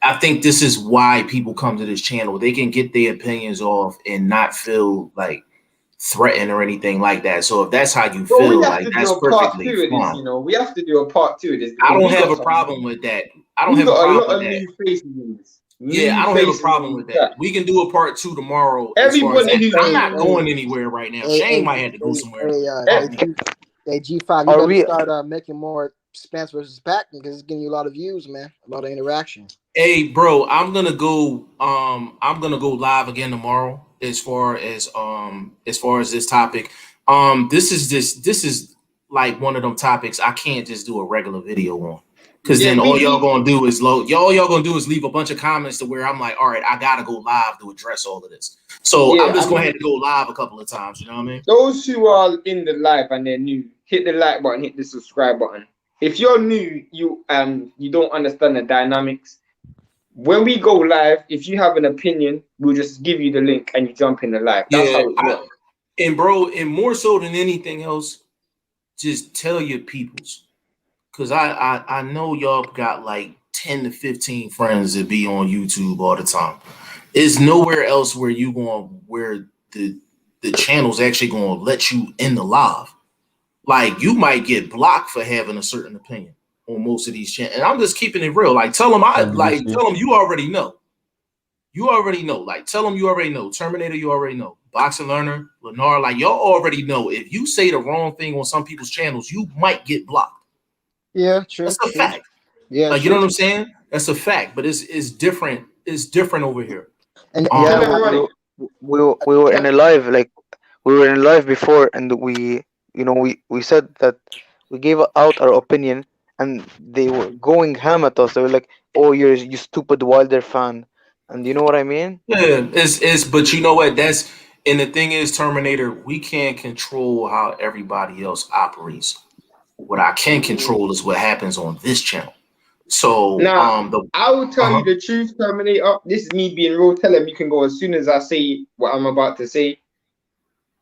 I think this is why people come to this channel. They can get their opinions off and not feel like threatened or anything like that. So if that's how you So we feel, have like to do that's a part perfectly 2 of this, fine. you know. We have to do a part 2 of this I because don't we have got a some. problem with that. I don't We have a got a problem lot with of that. new faces in this. Yeah, I don't have a problem with that. We can do a part 2 tomorrow as far as Everybody that. who's I'm new. not going anywhere right now. Shane might have to go somewhere. G5, you Are better we start making more Spence versus Pac because it's getting you a lot of views, man. A lot of interaction. Hey, bro, I'm gonna go live again tomorrow as far as this topic. This is like one of them topics I can't just do a regular video on. Cause Yeah, then all y'all we gonna do is leave a bunch of comments to where I'm like, all right, I gotta go live to address all of this. So I'm yeah. just I gonna mean, have to go live a couple of times, you know what I mean? those who are in the live and they're new, hit the like button, hit the subscribe button. If you're new, you don't understand the dynamics. When we go live, if you have an opinion, we'll just give you the link and you jump in the live. That's Yeah, how it works. and more so than anything else, just tell your peoples. Cause I know y'all got like 10 to 15 friends that be on YouTube all the time. There's nowhere else where where the channel's actually gonna let you in the live. Like you might get blocked for having a certain opinion on most of these channels. And I'm just keeping it real. Like tell them you already know. You already know. Like tell them you already know. Terminator, you already know. Boxing Learner, Lennar, like y'all already know. If you say the wrong thing on some people's channels, you might get blocked. Yeah, true. That's a fact. Yeah, like you know what I'm saying? That's a fact. But it's different. It's different over here. And yeah, Tell them run it. we were in a live, like we were in a live before, and we said that we gave out our opinion, and they were going ham at us. They were like, "Oh, you stupid Wilder fan," and you know what I mean? Yeah, it's but you know what? And the thing is, Terminator, we can't control how everybody else operates. What I can control is what happens on this channel. So Now, the I will tell uh-huh. you the truth, Terminator. This is me being real. Tell them you can go as soon as I say what I'm about to say.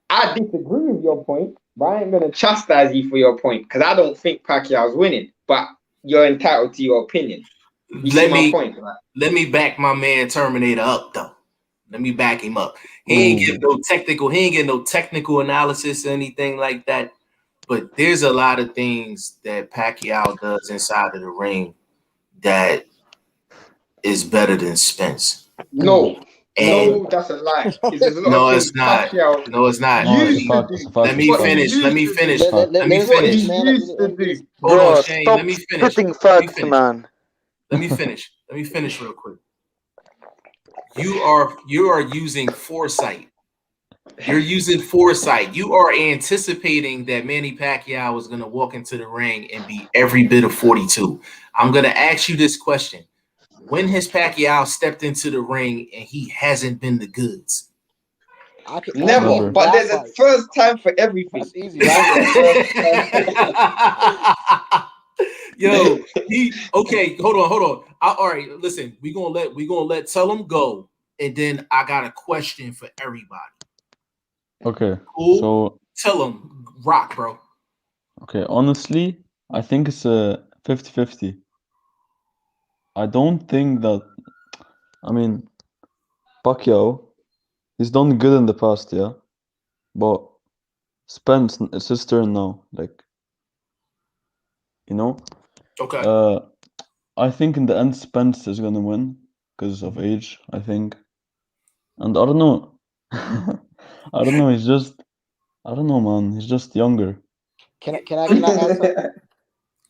I disagree with your point, but I ain't gonna chastise you for your point because I don't think Pacquiao's winning. But you're entitled to your opinion. You see let my me point, right? let me back my man Terminator up though. Let me back him up. He ain't get no technical analysis or anything like that. But there's a lot of things that Pacquiao does inside of the ring that is better than Spence. No, And no, that's a lie. There's a lot of no, things it's not. Pacquiao No, it's not. No, it's a used to fact. It's do. a fact. Let It's me a What fact. he finish. Let used me to do. finish. let Let me his What he finish. man. used to Let do. his, Hold on, Bro, Shane. Let stop me finish. spitting Let me facts, finish. man. Let me finish. Let me finish real quick. You are using foresight. You're using foresight. You are anticipating that Manny Pacquiao is going to walk into the ring and be every bit of 42. I'm going to ask you this question. When has Pacquiao stepped into the ring and he hasn't been the goods? Never. Never. But there's a first time for everything. That's easy. There's a first time for everything. Yo, okay, hold on. All right, listen, we gonna let tell him go, and then I got a question for everybody. Okay. Cool? So, Tell him rock, bro. okay, honestly, I think it's a 50-50. I don't think that, I mean, Pacquiao, he's done good in the past, yeah. But Spence, it's his turn now. Like, you know? Okay. I think in the end, Spence is gonna win because of age, I think. And I don't know. I don't know, I don't know, man. He's just younger. Can I add something?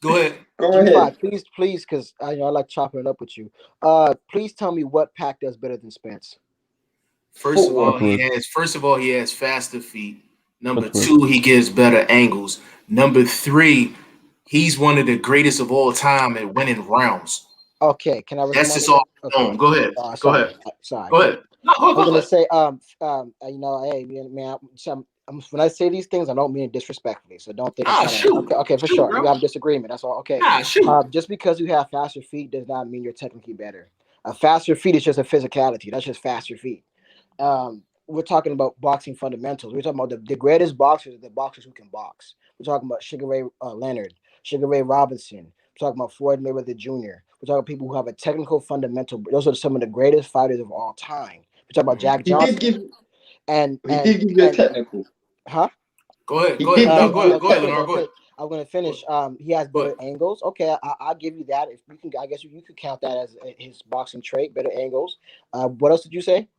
Go ahead. Go G5, ahead. please, because I like chopping it up with you. Please tell me what Pac does better than Spence. First of all, Footwork. he has faster feet. Number Footwork. 2, he gives better angles. Number 3, he's one of the greatest of all time at winning rounds. Okay, can I That's respond just to all that? known. Okay. Go ahead. Go Sorry. ahead. Sorry. Go ahead. No, I'm go gonna ahead. say, hey, man, when I say these things, I don't mean it disrespectfully. So don't think I'm Nah, trying shoot. to. Okay, for Shoot, sure. We bro. have disagreement. That's all. Okay. Nah, shoot. Just because you have faster feet does not mean you're technically better. A faster feet is just a physicality. That's just faster feet. We're talking about boxing fundamentals. We're talking about the greatest boxers are the boxers who can box. We're talking about Sugar Ray Leonard, Sugar Ray Robinson. We're talking about Floyd Mayweather Jr. We're talking about people who have a technical fundamental. Those are some of the greatest fighters of all time. We're talking about Jack He did Johnson give. and He did give you a technical. huh? Go ahead. He Go ahead. did No, give go you ahead. a Go ahead, technical. Lenore. Go ahead. I'm gonna finish. He has Go better ahead. angles. Okay, I'll give you that. If you can, I guess you could count that as his boxing trait, better angles. What else did you say?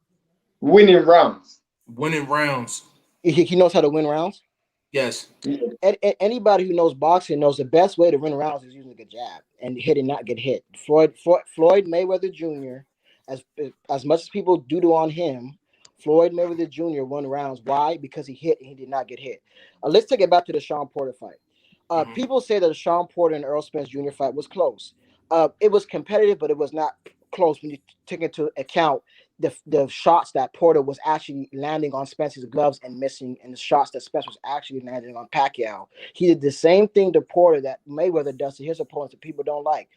Winning rounds. Winning rounds. He knows how to win rounds. Yes. Anybody who knows boxing knows the best way to win rounds is using a good jab and hit and not get hit. Floyd Mayweather Jr. As much as people doodle on him, Floyd Mayweather Jr. won rounds. Why? Because he hit and he did not get hit. Let's take it back to the Sean Porter fight. People say that the Sean Porter and Errol Spence Jr. fight was close. It was competitive, but it was not close when you take into account the shots that Porter was actually landing on Spence's gloves and missing, and the shots that Spence was actually landing on Pacquiao. He did the same thing to Porter that Mayweather does to his opponents that people don't like.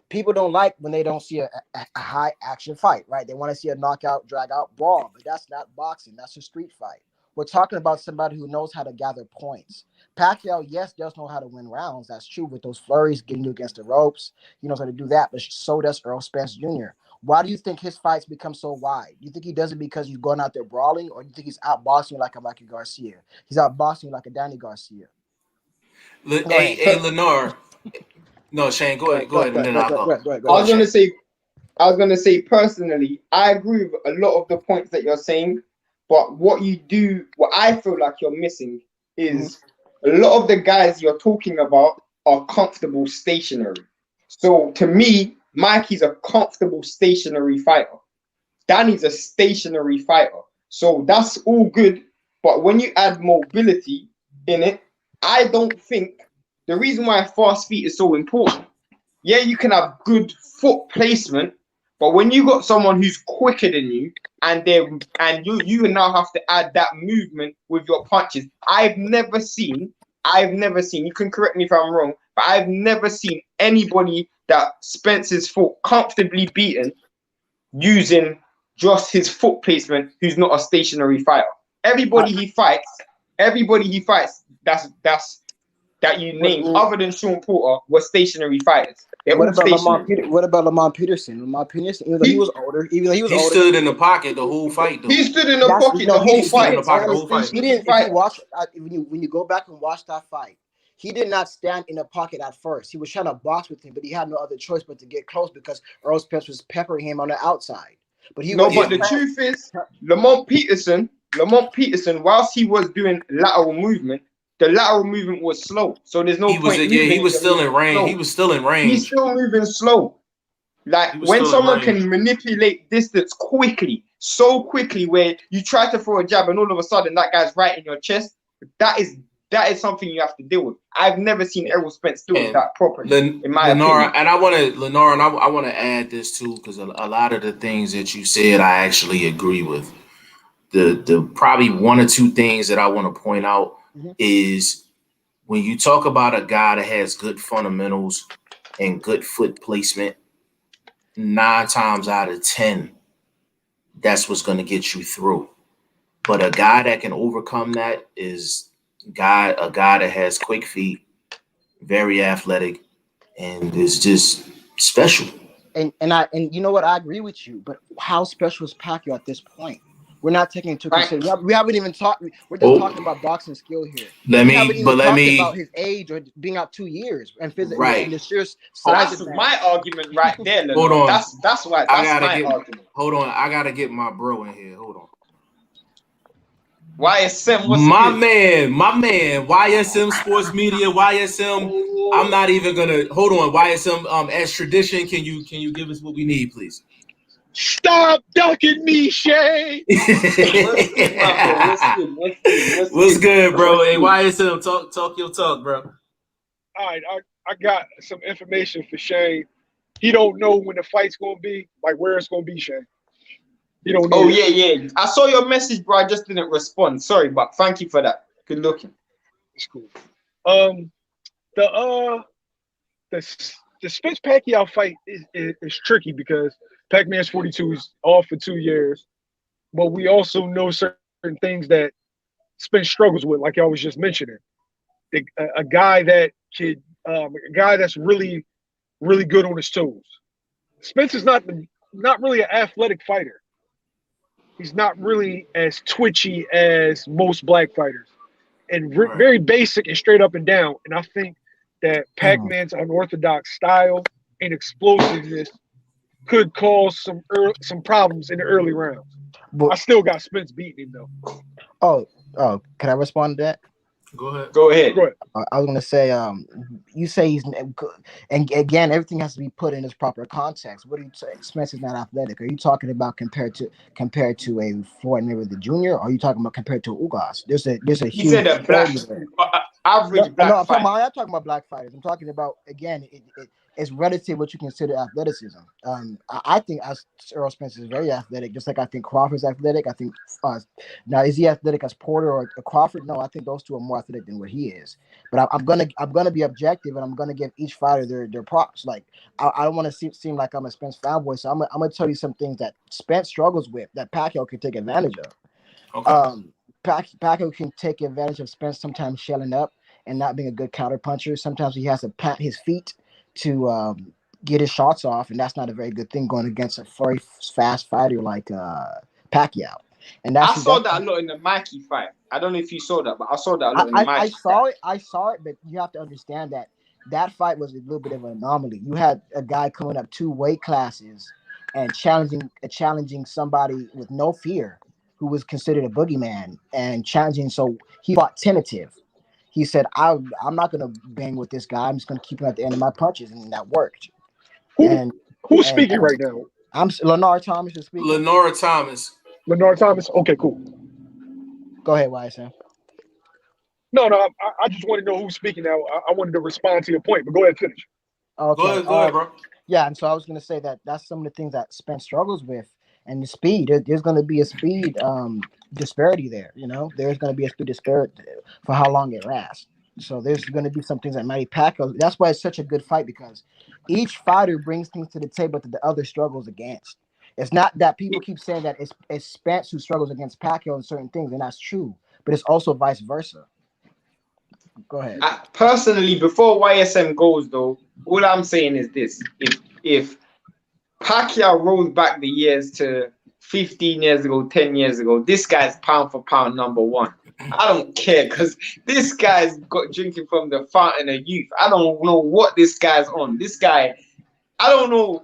People don't like when they don't see a high action fight, right? They want to see a knockout, drag out brawl, but that's not boxing. That's a street fight. We're talking about somebody who knows how to gather points. Pacquiao, yes, does know how to win rounds. That's true with those flurries, getting you against the ropes. He knows how to do that, but so does Errol Spence Jr. Why do you think his fights become so wide? Do you think he does it because he's going out there brawling, or do you think he's outboxing like a Mikey Garcia? He's outboxing like a Danny Garcia. Hey, Lenore. No, Shane, go ahead, and then I'll go. I was gonna say personally, I agree with a lot of the points that you're saying, but what I feel like you're missing is a lot of the guys you're talking about are comfortable stationary. So to me, Mikey's a comfortable stationary fighter. Danny's a stationary fighter. So that's all good, but when you add mobility in it, I don't think the reason why fast feet is so important. Yeah, you can have good foot placement, but when you got someone who's quicker than you, and you now have to add that movement with your punches. I've never seen. You can correct me if I'm wrong, but I've never seen anybody that Spence's fought comfortably beaten using just his foot placement who's not a stationary fighter. Everybody he fights, that you named, other than Sean Porter, were stationary fighters. They're all stationary. What about Lamont Peterson? Even though he was older, he stood in the pocket the whole fight, though. He stood in the pocket the whole fight. He didn't. If you watch, when you go back and watch that fight, he did not stand in the pocket at first. He was trying to box with him, but he had no other choice but to get close because Errol Spence was peppering him on the outside. But the truth is, Lamont Peterson, whilst he was doing lateral movement, the lateral movement was slow. So there's no point. He was still in range. He was still in range. He's still moving slow. Like when someone can manipulate distance quickly, so quickly, where you try to throw a jab and all of a sudden that guy's right in your chest, that is something you have to deal with. I've never seen Errol Spence do that properly. In my opinion. And I want to add this too, because a lot of the things that you said I actually agree with. The probably one or two things that I want to point out is when you talk about a guy that has good fundamentals and good foot placement, 9 times out of 10, that's what's going to get you through. But a guy that can overcome that is a guy that has quick feet, very athletic, and is just special. And you know what? I agree with you. But how special is Pacquiao at this point? We're not taking into consideration. We haven't even talked. We're just talking about boxing skill here. Let me about his age or being out 2 years and physical. Right. And the sheer size. That's my argument right there. Hold on. That's my argument. Hold on. I gotta get my bro in here. Hold on. YSM, what's my man, YSM Sports Media, YSM I'm not even gonna hold on. YSM, as tradition, can you give us what we need, please? Stop ducking me, Shay. What's good, my bro? What's good, bro? Hey, YSM, talk your talk, bro. All right, I got some information for Shane. He don't know when the fight's gonna be, like where it's gonna be, Shane. He don't know. Oh yeah. I saw your message, bro. I just didn't respond. Sorry, but thank you for that. Good looking. It's cool. The Spence Pacquiao fight is tricky because Pac-Man's 42 is off for 2 years, but we also know certain things that Spence struggles with, like I was just mentioning. A guy that could, a guy that's really, really good on his toes. Spence is not really an athletic fighter. He's not really as twitchy as most black fighters, and very basic and straight up and down. And I think that Pac-Man's unorthodox style and explosiveness could cause some problems in the early rounds. But I still got Spence beating him though. Oh, can I respond to that? Go ahead. Go ahead. I was gonna say, you say he's good, and again, everything has to be put in its proper context. What are you saying? Spence is not athletic. Are you talking about compared to a Floyd Mayweather Jr.? Or are you talking about compared to Ugas? There's a He huge said a black average black I'm fight. not talking about black fighters. I'm talking about, again, it's relative what you consider athleticism. I think Errol Spence is very athletic, just like I think Crawford's athletic. I think now, is he athletic as Porter or Crawford? No, I think those two are more athletic than what he is. But I'm gonna be objective, and I'm gonna give each fighter their props. Like I don't want to seem like I'm a Spence fanboy, so I'm gonna tell you some things that Spence struggles with that Pacquiao can take advantage of. Okay. Pacquiao can take advantage of Spence sometimes shelling up and not being a good counter puncher. Sometimes he has to pat his feet to get his shots off, and that's not a very good thing going against a very fast fighter like Pacquiao. And I saw that a lot in the Mikey fight. I don't know if you saw that, but I saw that a lot in the Mikey fight. I saw it, but you have to understand that fight was a little bit of an anomaly. You had a guy coming up 2 weight classes and challenging somebody with no fear, who was considered a boogeyman, and challenging. So he fought tentative. He said, I'm not going to bang with this guy. I'm just going to keep him at the end of my punches. And that worked. Who's speaking right now? Lennar Thomas is speaking. Lenora Thomas. Okay, cool. Go ahead, YSM. No, I just want to know who's speaking now. I wanted to respond to your point, but go ahead, finish. Okay. Go ahead, bro. Yeah, and so I was going to say that's some of the things that Spence struggles with. And the speed, there's going to be a speed disparity there. There's going to be a speed disparity for how long it lasts. So there's going to be some things that Manny Pacquiao. That's why it's such a good fight, because each fighter brings things to the table that the other struggles against. It's not that people keep saying that it's Spence who struggles against Pacquiao in certain things, and that's true. But it's also vice versa. Go ahead. Personally, before YSM goes though, all I'm saying is this: if Pacquiao rolls back the years to 15 years ago, 10 years ago, this guy's pound for pound number 1. I don't care, because this guy's got drinking from the fountain of youth. I don't know what this guy's on. This guy, I don't know.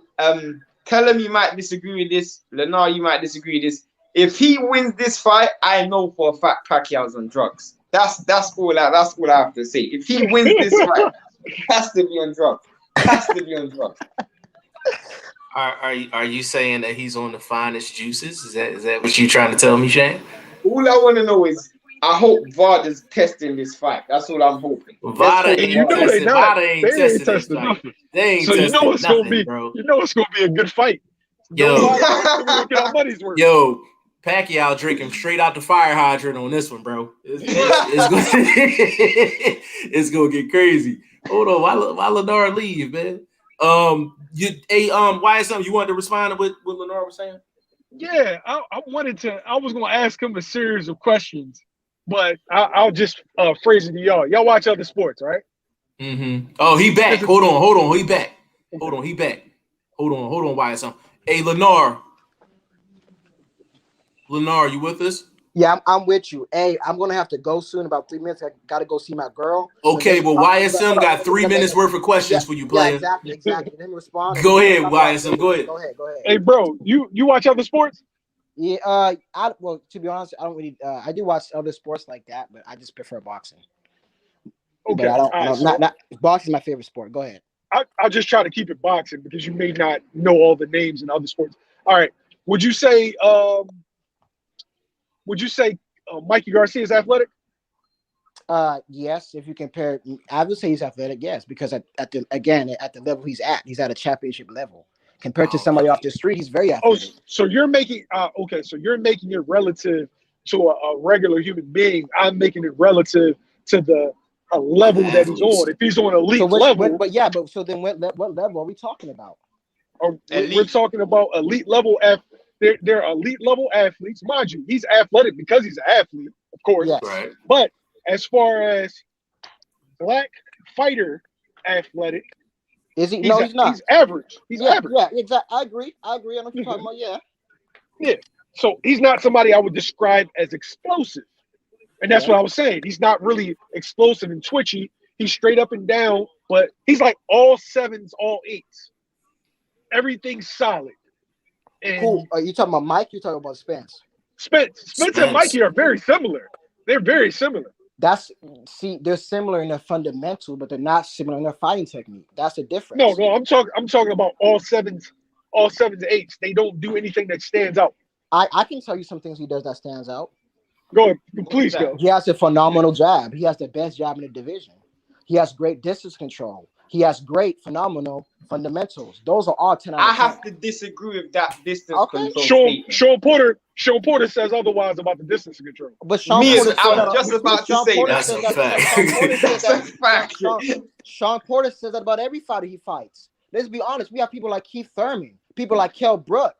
Tell him you might disagree with this. Lennar, you might disagree with this. If he wins this fight, I know for a fact Pacquiao's on drugs. That's all I have to say. If he wins this fight, he has to be on drugs. Has to be on drugs. Are you saying that he's on the finest juices? Is that what you're trying to tell me, Shane? All I want to know is, I hope VADA's testing this fight. That's all I'm hoping. VADA ain't testing. VADA ain't testing this fight. They ain't testing nothing, bro. You know it's gonna be a good fight. Yo, get our money's worth. Yo, Pacquiao drinking straight out the fire hydrant on this one, bro. It's gonna get crazy. Hold on, why Lennar leave, man? YSM, you wanted to respond to what Lennar was saying? Yeah, I was gonna ask him a series of questions, but I'll just phrase it to y'all. Y'all watch other sports, right? Mm-hmm. Oh, he back. Hold on. He back. Hold on, YSM. Hey, Lennar, you with us? Yeah, I'm with you. Hey, I'm gonna have to go soon. About 3 minutes. I gotta go see my girl. Okay, well, YSM got 3 minutes worth of questions for you, player. Yeah, exactly. Then respond. Go ahead, YSM. Go ahead. Go ahead. Hey, bro, you watch other sports? Yeah. Well, to be honest, I don't really. I do watch other sports like that, but I just prefer boxing. Okay. But I don't. Boxing is my favorite sport. Go ahead. I'll just try to keep it boxing because you may not know all the names in other sports. All right. Would you say Mikey Garcia is athletic? Yes. If you compare, I would say he's athletic. Yes, because at the level he's at a championship level. Compared to somebody off the street, he's very athletic. Oh, so you're making so you're making it relative to a regular human being. I'm making it relative to the level that he's on. If he's on elite level, so then what level are we talking about? We're talking about elite level. They're elite level athletes, mind you. He's athletic because he's an athlete, of course. Yes. Right. But as far as black fighter athletic, is he? No, he's not. He's average. He's average. Yeah, exactly. I agree. I know what you're talking about. Yeah. Yeah. So he's not somebody I would describe as explosive. And that's what I was saying. He's not really explosive and twitchy. He's straight up and down, but he's like all sevens, all eights. Everything's solid. And cool. Are you talking about Mike? You're talking about Spence? Spence and Mikey are very similar. They're very similar. They're similar in their fundamental, but they're not similar in their fighting technique. That's the difference. No, I'm talking about all sevens, eights. They don't do anything that stands out. I can tell you some things he does that stands out. Go ahead, please go. He has a phenomenal jab. He has the best jab in the division. He has great distance control. He has great, phenomenal fundamentals. Those are all 10 out of 10. I have to disagree with that distance control. Sean Porter says otherwise about the distance control. But I was just about to say that's a fact. Sean Porter says that about every fighter he fights. Let's be honest. We have people like Keith Thurman, people like Kell Brook,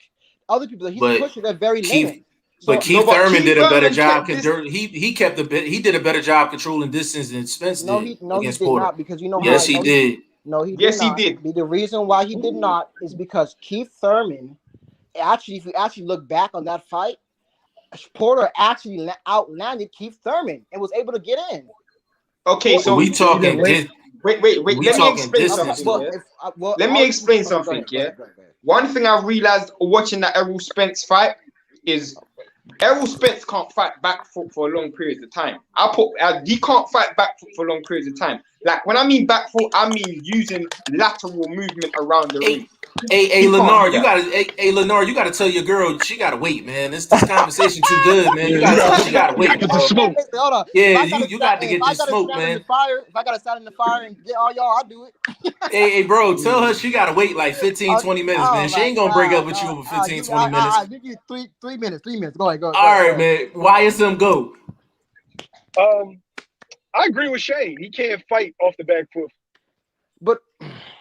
other people that he's pushing their very limit. But Keith Thurman did a better job. He did a better job controlling distance than Spence did. He did not, because you know. Yes, he did. No, he did not. He did. The reason why he did not is because Keith Thurman, actually, if you actually look back on that fight, Porter actually outlanded Keith Thurman and was able to get in. Okay, so we talking. Wait. Let me explain something. Let me explain something. Yeah. One thing I realized watching that Errol Spence fight is Errol Spence can't fight back foot for long periods of time. He can't fight back foot for long periods of time. Like when I mean back foot, I mean using lateral movement around the ring. Hey, Lenore, you gotta tell your girl she gotta wait, man. This conversation too good, man. You gotta tell her she gotta wait. Get the smoke. Yeah, you got to get the smoke, man. If I gotta stand in the fire and get all y'all, I'll do it. Hey, bro, tell her she gotta wait like 15, 20 minutes, man. She ain't gonna break up with you over 15, 20 minutes. Give you three minutes. Go ahead. All right, man. YSM, go. I agree with Shane. He can't fight off the back foot. But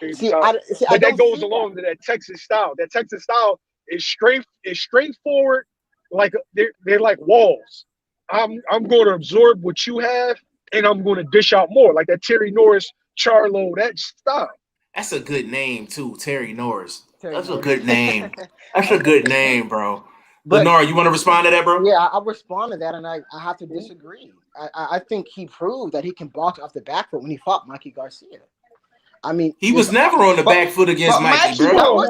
that goes along to that Texas style. That Texas style is straightforward. Like they're like walls. I'm going to absorb what you have, and I'm going to dish out more. Like that Terry Norris, Charlo, that style. That's a good name too, Terry Norris. That's a good name. That's a good name, bro. Lenore, you want to respond to that, bro? Yeah, I respond to that, and I have to disagree. I think he proved that he can box off the back foot when he fought Mikey Garcia. I mean, he was never on the back foot against Mikey, bro.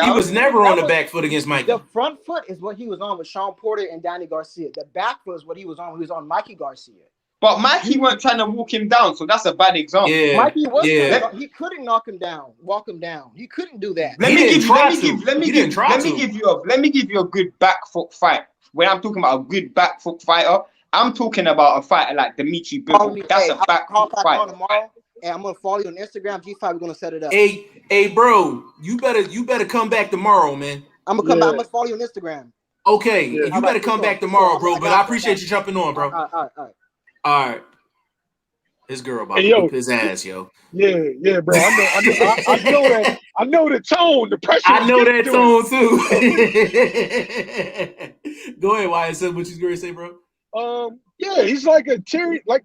He was never on the back foot against Mikey. The front foot is what he was on with Sean Porter and Danny Garcia. The back foot is what he was on when he was on Mikey Garcia. But Mikey weren't trying to walk him down, so that's a bad example. Yeah. Mikey was he couldn't walk him down. He couldn't do that. Let me give you a good back foot fight. When I'm talking about a good back foot fighter, I'm talking about a fighter like Dimitri Bivol. That's a back foot fight. Hey, I'm gonna follow you on Instagram. G5, we're gonna set it up. Hey, bro, you better come back tomorrow, man. I'm gonna come back. I'm gonna follow you on Instagram. Okay, you better come back tomorrow, bro. But I appreciate you jumping on, bro. All right. His girl about to whip his ass, yo. Yeah, bro. I know the tone, the pressure. I know that tone too. Go ahead, YSM. What you gonna say, bro? Yeah, he's like a Terry. Like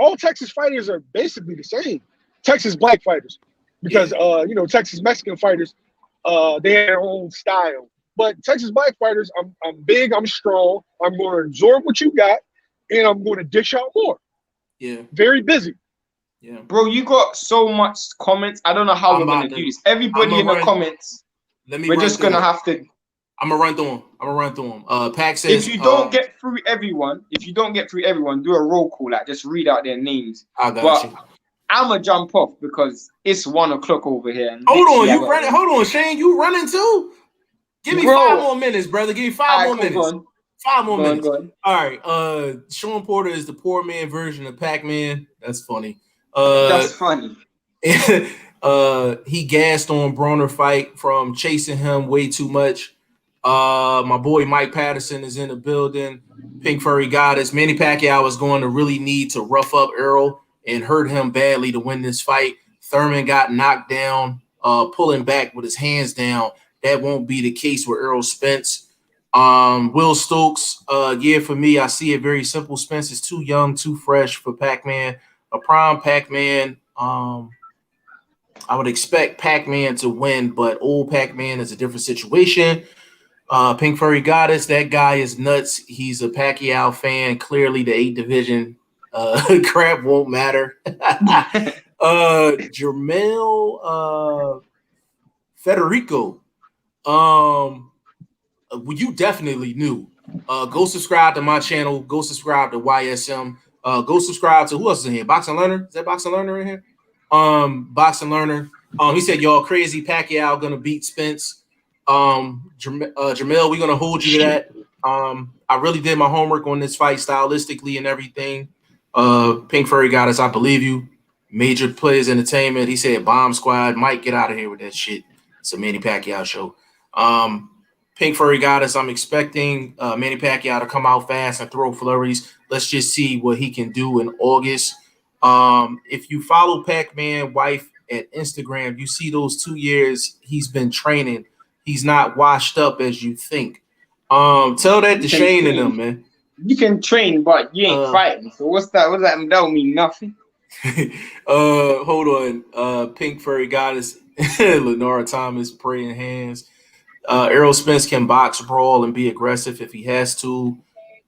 all Texas fighters are basically the same. Texas black fighters, because Texas Mexican fighters, they have their own style. But Texas black fighters, I'm big, I'm strong. I'm going to absorb what you got, and I'm going to dish out more. Yeah. Very busy. Yeah. Bro, you got so much comments. I don't know how we're going to do this. Everybody in the comments, we're just going to have to. I'm going to run through them. Pac says. If you don't get through everyone, do a roll call. Like, just read out their names. I got you. I'ma jump off because it's 1 o'clock over here. And Hold on, literally I you got running? Hold on, Shane, you running too? Give me 5 bro. more minutes, brother. Give me 5 Alright, more cool, minutes. go on. 5 more minutes. Go on. All right. Sean Porter is the poor man version of Pac-Man. That's funny. That's funny. He gassed on Broner fight from chasing him way too much. My boy Mike Patterson is in the building. Pink Furry Goddess. Manny Pacquiao is going to really need to rough up Errol and hurt him badly to win this fight. Thurman got knocked down, pulling back with his hands down. That won't be the case with Errol Spence. Will Stokes, yeah, for me, I see it very simple. Spence is too young, too fresh for Pac-Man. A prime Pac-Man. I would expect Pac-Man to win, but old Pac-Man is a different situation. Pink Furry Goddess, that guy is nuts. He's a Pacquiao fan. Clearly, the 8 division crap won't matter. Jermel Federico. Well, you definitely knew. Go subscribe to my channel. Go subscribe to YSM. Go subscribe to who else is in here? Boxing Learner. Is that Boxing Learner in here? Boxing Learner. He said y'all crazy. Pacquiao gonna beat Spence. Jamel, we're gonna hold you to that. I really did my homework on this fight stylistically and everything. Pink Furry Goddess, I believe you. Major Players Entertainment. He said Bomb Squad. Mike, get out of here with that shit. It's a Manny Pacquiao show. Pink Furry Goddess, I'm expecting Manny Pacquiao to come out fast and throw flurries. Let's just see what he can do in August. If you follow Pac-Man wife at Instagram, you see those 2 years he's been training. He's not washed up as you think. Tell that to Shane and them, man. You can train, but you ain't fighting. So what's that? What's that? That don't mean nothing. Hold on. Pink Furry Goddess, Lenora Thomas, praying hands. Errol Spence can box, brawl, and be aggressive if he has to.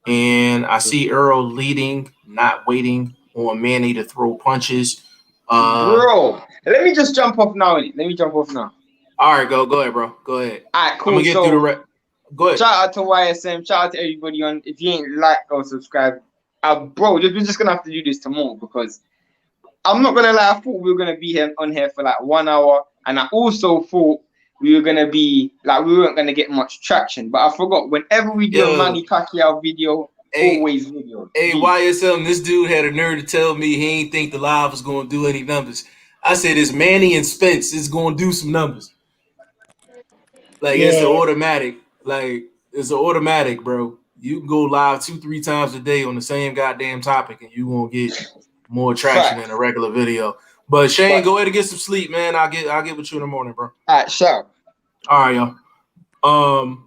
And I see Errol leading, not waiting on Manny to throw punches. Bro, let me just jump off now. All right, go ahead, bro. Go ahead. All right, cool. I'm gonna get through the Go ahead. Shout out to YSM. Shout out to everybody on. If you ain't like or subscribe, bro, we're just gonna have to do this tomorrow because I'm not gonna lie. I thought we were gonna be here on here for like 1 hour, and I also thought we were gonna be like we weren't gonna get much traction. But I forgot. Whenever we do a Manny Pacquiao video, always video. Hey, YSM, this dude had a nerve to tell me he ain't think the live was gonna do any numbers. I said it's Manny and Spence is gonna do some numbers. Like it's an automatic. Like it's an automatic, bro. You can go live 2-3 times a day on the same goddamn topic, and you won't get more traction than a regular video. But Shane, go ahead and get some sleep, man. I'll get with you in the morning, bro. All right, sure. All right, y'all.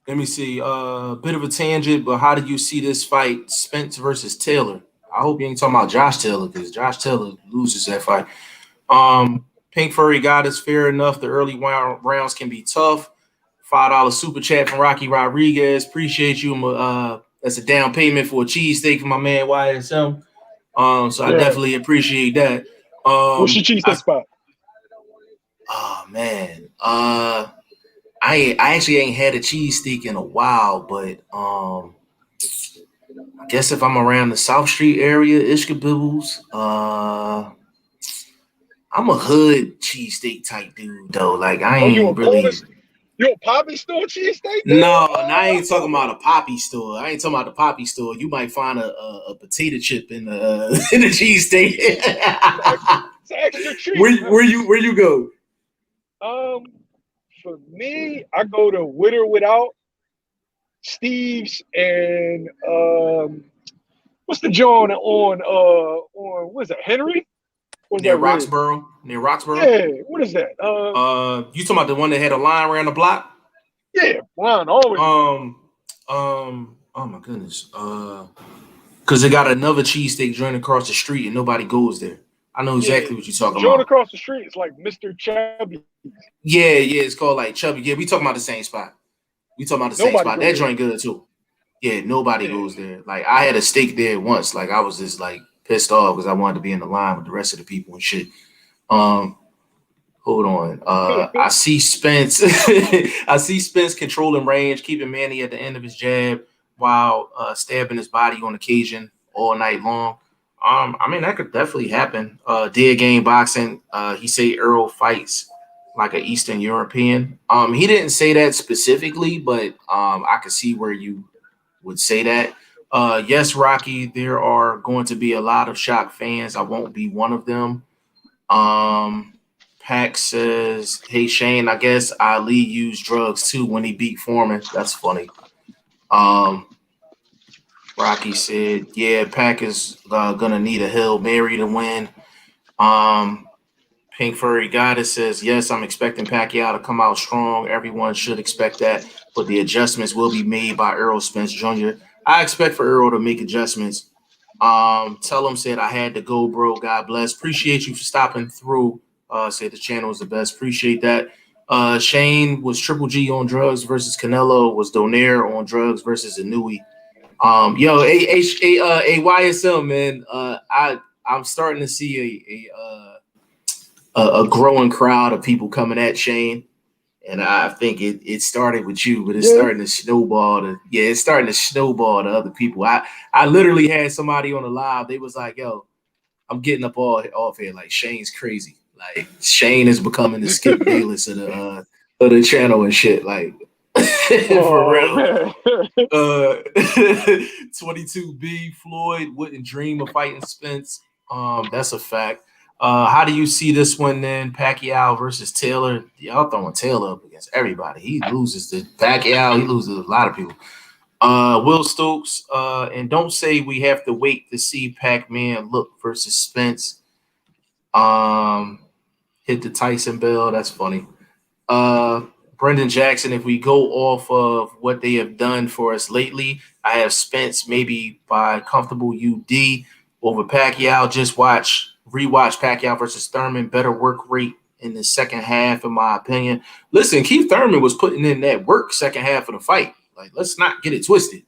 Let me see. Bit of a tangent, but how did you see this fight, Spence versus Taylor? I hope you ain't talking about Josh Taylor because Josh Taylor loses that fight. Pink Furry Goddess, fair enough. The early rounds can be tough. $5 super chat from Rocky Rodriguez. Appreciate you. That's a down payment for a cheesesteak for my man YSM. So I definitely appreciate that. What's your cheesesteak spot? Oh man. I actually ain't had a cheesesteak in a while, but I guess if I'm around the South Street area, Ishkabibbles, I'm a hood cheesesteak type dude though. Like I ain't really. You a Poppy store cheesesteak? No, I ain't talking about a Poppy store. I ain't talking about the Poppy store. You might find a potato chip in the cheesesteak. It's an extra treat. Where you go? For me, I go to With or Without, Steve's, and what's the joint on what is it, Henry? Near Roxborough. Near Roxborough? Yeah, what is that? You talking about the one that had a line around the block? Yeah, line always. Oh my goodness. Because they got another cheesesteak joint across the street and nobody goes there. I know exactly what you're talking about. Joint across the street is like Mr. Chubby. Yeah, it's called like Chubby. Yeah, we talking about the same spot. That joint good too. Yeah, nobody goes there. Like I had a steak there once. Like I was just like pissed off because I wanted to be in the line with the rest of the people and shit. Hold on. I see Spence. I see Spence controlling range, keeping Manny at the end of his jab while stabbing his body on occasion all night long. I mean, that could definitely happen. Dead Game Boxing. He say Errol fights like an Eastern European. He didn't say that specifically, but I could see where you would say that. Yes, Rocky, there are going to be a lot of shock fans. I won't be one of them. Um, Pack says, "Hey Shane, I guess Ali used drugs too when he beat Foreman." That's funny. Um, Rocky said, "Yeah, Pack is gonna need a Hail Mary to win." Um, Pink Furry Goddess says, "Yes, I'm expecting Pacquiao to come out strong. Everyone should expect that, but the adjustments will be made by Errol Spence Jr. I expect for Errol to make adjustments." Tell him said I had to go, bro. God bless. Appreciate you for stopping through. Said the channel was the best. Appreciate that. Shane was Triple G on drugs versus Canelo. Was Donaire on drugs versus Inui. Yo, YSL man. I'm starting to see a growing crowd of people coming at Shane. And I think it started with you, but it's starting to snowball to it's starting to snowball to other people. I literally had somebody on the live, they was like, yo, I'm getting up all off here. Like Shane's crazy. Like Shane is becoming the Skip Bayless of the channel and shit. Like for real. Man. 22B Floyd wouldn't dream of fighting Spence. That's a fact. How do you see this one then? Pacquiao versus Taylor. Y'all throwing Taylor up against everybody. He loses to Pacquiao. He loses to a lot of people. Will Stokes. And don't say we have to wait to see Pac-Man look versus Spence. Hit the Tyson bell. That's funny. Brendan Jackson, if we go off of what they have done for us lately, I have Spence maybe by comfortable UD over Pacquiao. Just rewatch Pacquiao versus Thurman. Better work rate in the second half, in my opinion. Listen, Keith Thurman was putting in that work second half of the fight. Like, let's not get it twisted.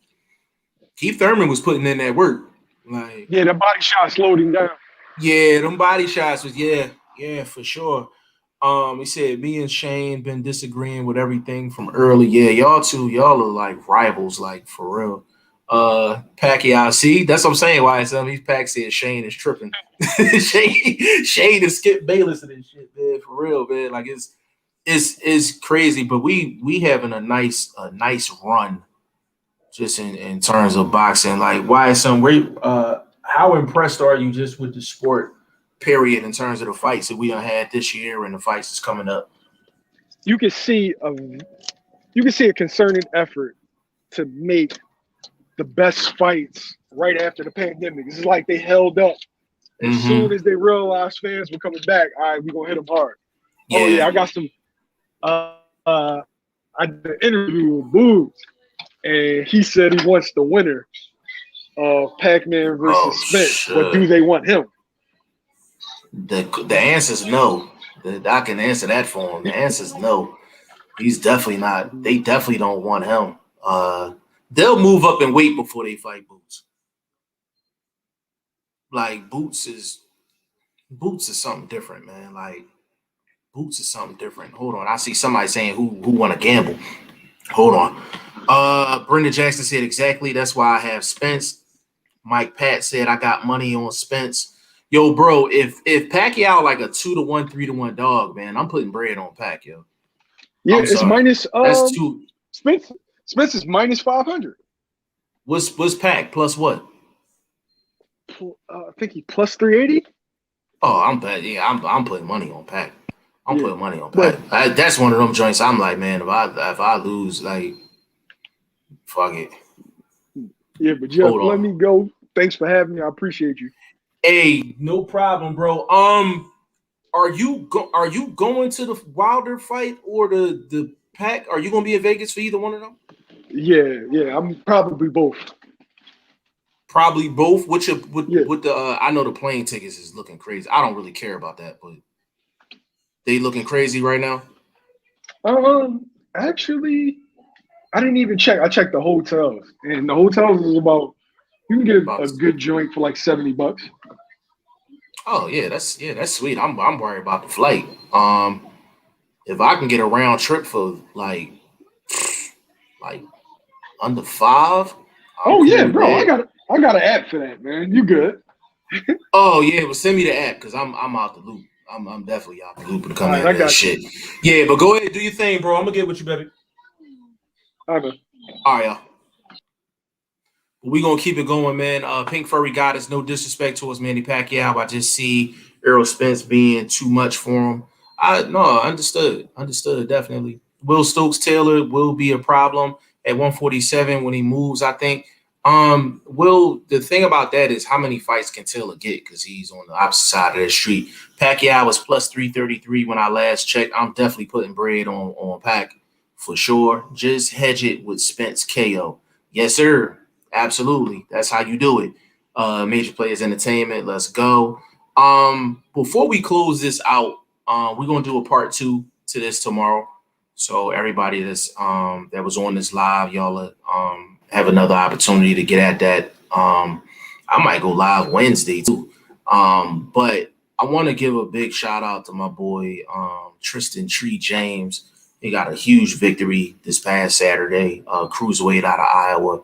Keith Thurman was putting in that work. Like, Yeah, the body shot slowed him down. yeah, them body shots was for sure. He said me and Shane been disagreeing with everything from early. Yeah, y'all are like rivals, like for real. Pacquiao, see, that's what I'm saying. Why some these Pac said Shane is tripping. Shane is Skip Bayless and this shit, man, for real, man. Like it's crazy, but we having a nice run just in terms of boxing. Like, why some how impressed are you just with the sport? Period, in terms of the fights that we done had this year and the fights that's coming up. You can see a concerted effort to make the best fights right after the pandemic. It's like they held up. As soon as they realized fans were coming back, all right, we're gonna hit them hard. Yeah. Oh yeah, I got some I did an interview with Boots, and he said he wants the winner of Pac-Man versus Spence. Shit. But do they want him? The answer is no. I can answer that for him. The answer is no. He's definitely not. They definitely don't want him. They'll move up and wait before they fight Boots. Like Boots is something different, man. Like Boots is something different. Hold on. I see somebody saying who want to gamble. Hold on. Brendan Jackson said exactly. That's why I have Spence. Mike Pat said I got money on Spence. Yo, bro, if Pacquiao like a 2-1, 3-1 dog, man, I'm putting bread on Pacquiao. Yeah, it's minus. That's two. Spence is minus 500. What's Pac plus what? I think he plus 380. Oh, I'm bad. Yeah, I'm putting money on Pac. I'm putting money on Pac. That's one of them joints. I'm like, man, if I lose, like, fuck it. Yeah, but Jeff, let me go. Thanks for having me. I appreciate you. Hey, no problem, bro. Are you going to the Wilder fight or the Pac? Are you gonna be in Vegas for either one of them? Yeah, I'm probably both. Probably both. With the I know the plane tickets is looking crazy. I don't really care about that, but they looking crazy right now. Actually, I didn't even check. I checked the hotels, and the hotels is about you can get a good joint for like $70. Oh yeah, that's sweet. I'm worried about the flight. If I can get a round trip for like under $5. Oh yeah, bro. I got an app for that, man. You good? Oh yeah, well send me the app because I'm out the loop. I'm definitely out the loop when it All comes right, to I that got you. shit. Yeah, but go ahead, do your thing, bro. I'm gonna get with you, baby. All right, All right, y'all. We gonna keep it going, man. Pink Furry Goddess, no disrespect towards Manny Pacquiao. I just see Errol Spence being too much for him. Understood, definitely. Will Stokes Taylor will be a problem at 147 when he moves, I think. Will the thing about that is how many fights can Taylor get because he's on the opposite side of the street. Pacquiao was plus 333 when I last checked. I'm definitely putting bread on Pac for sure. Just hedge it with Spence KO. Yes, sir. Absolutely. That's how you do it. Major Players Entertainment. Let's go. Before we close this out, we're gonna do a part 2 to this tomorrow. So everybody that was on this live, y'all have another opportunity to get at that. I might go live Wednesday too. But I want to give a big shout out to my boy Tristan Tree James. He got a huge victory this past Saturday, cruiserweight out of Iowa.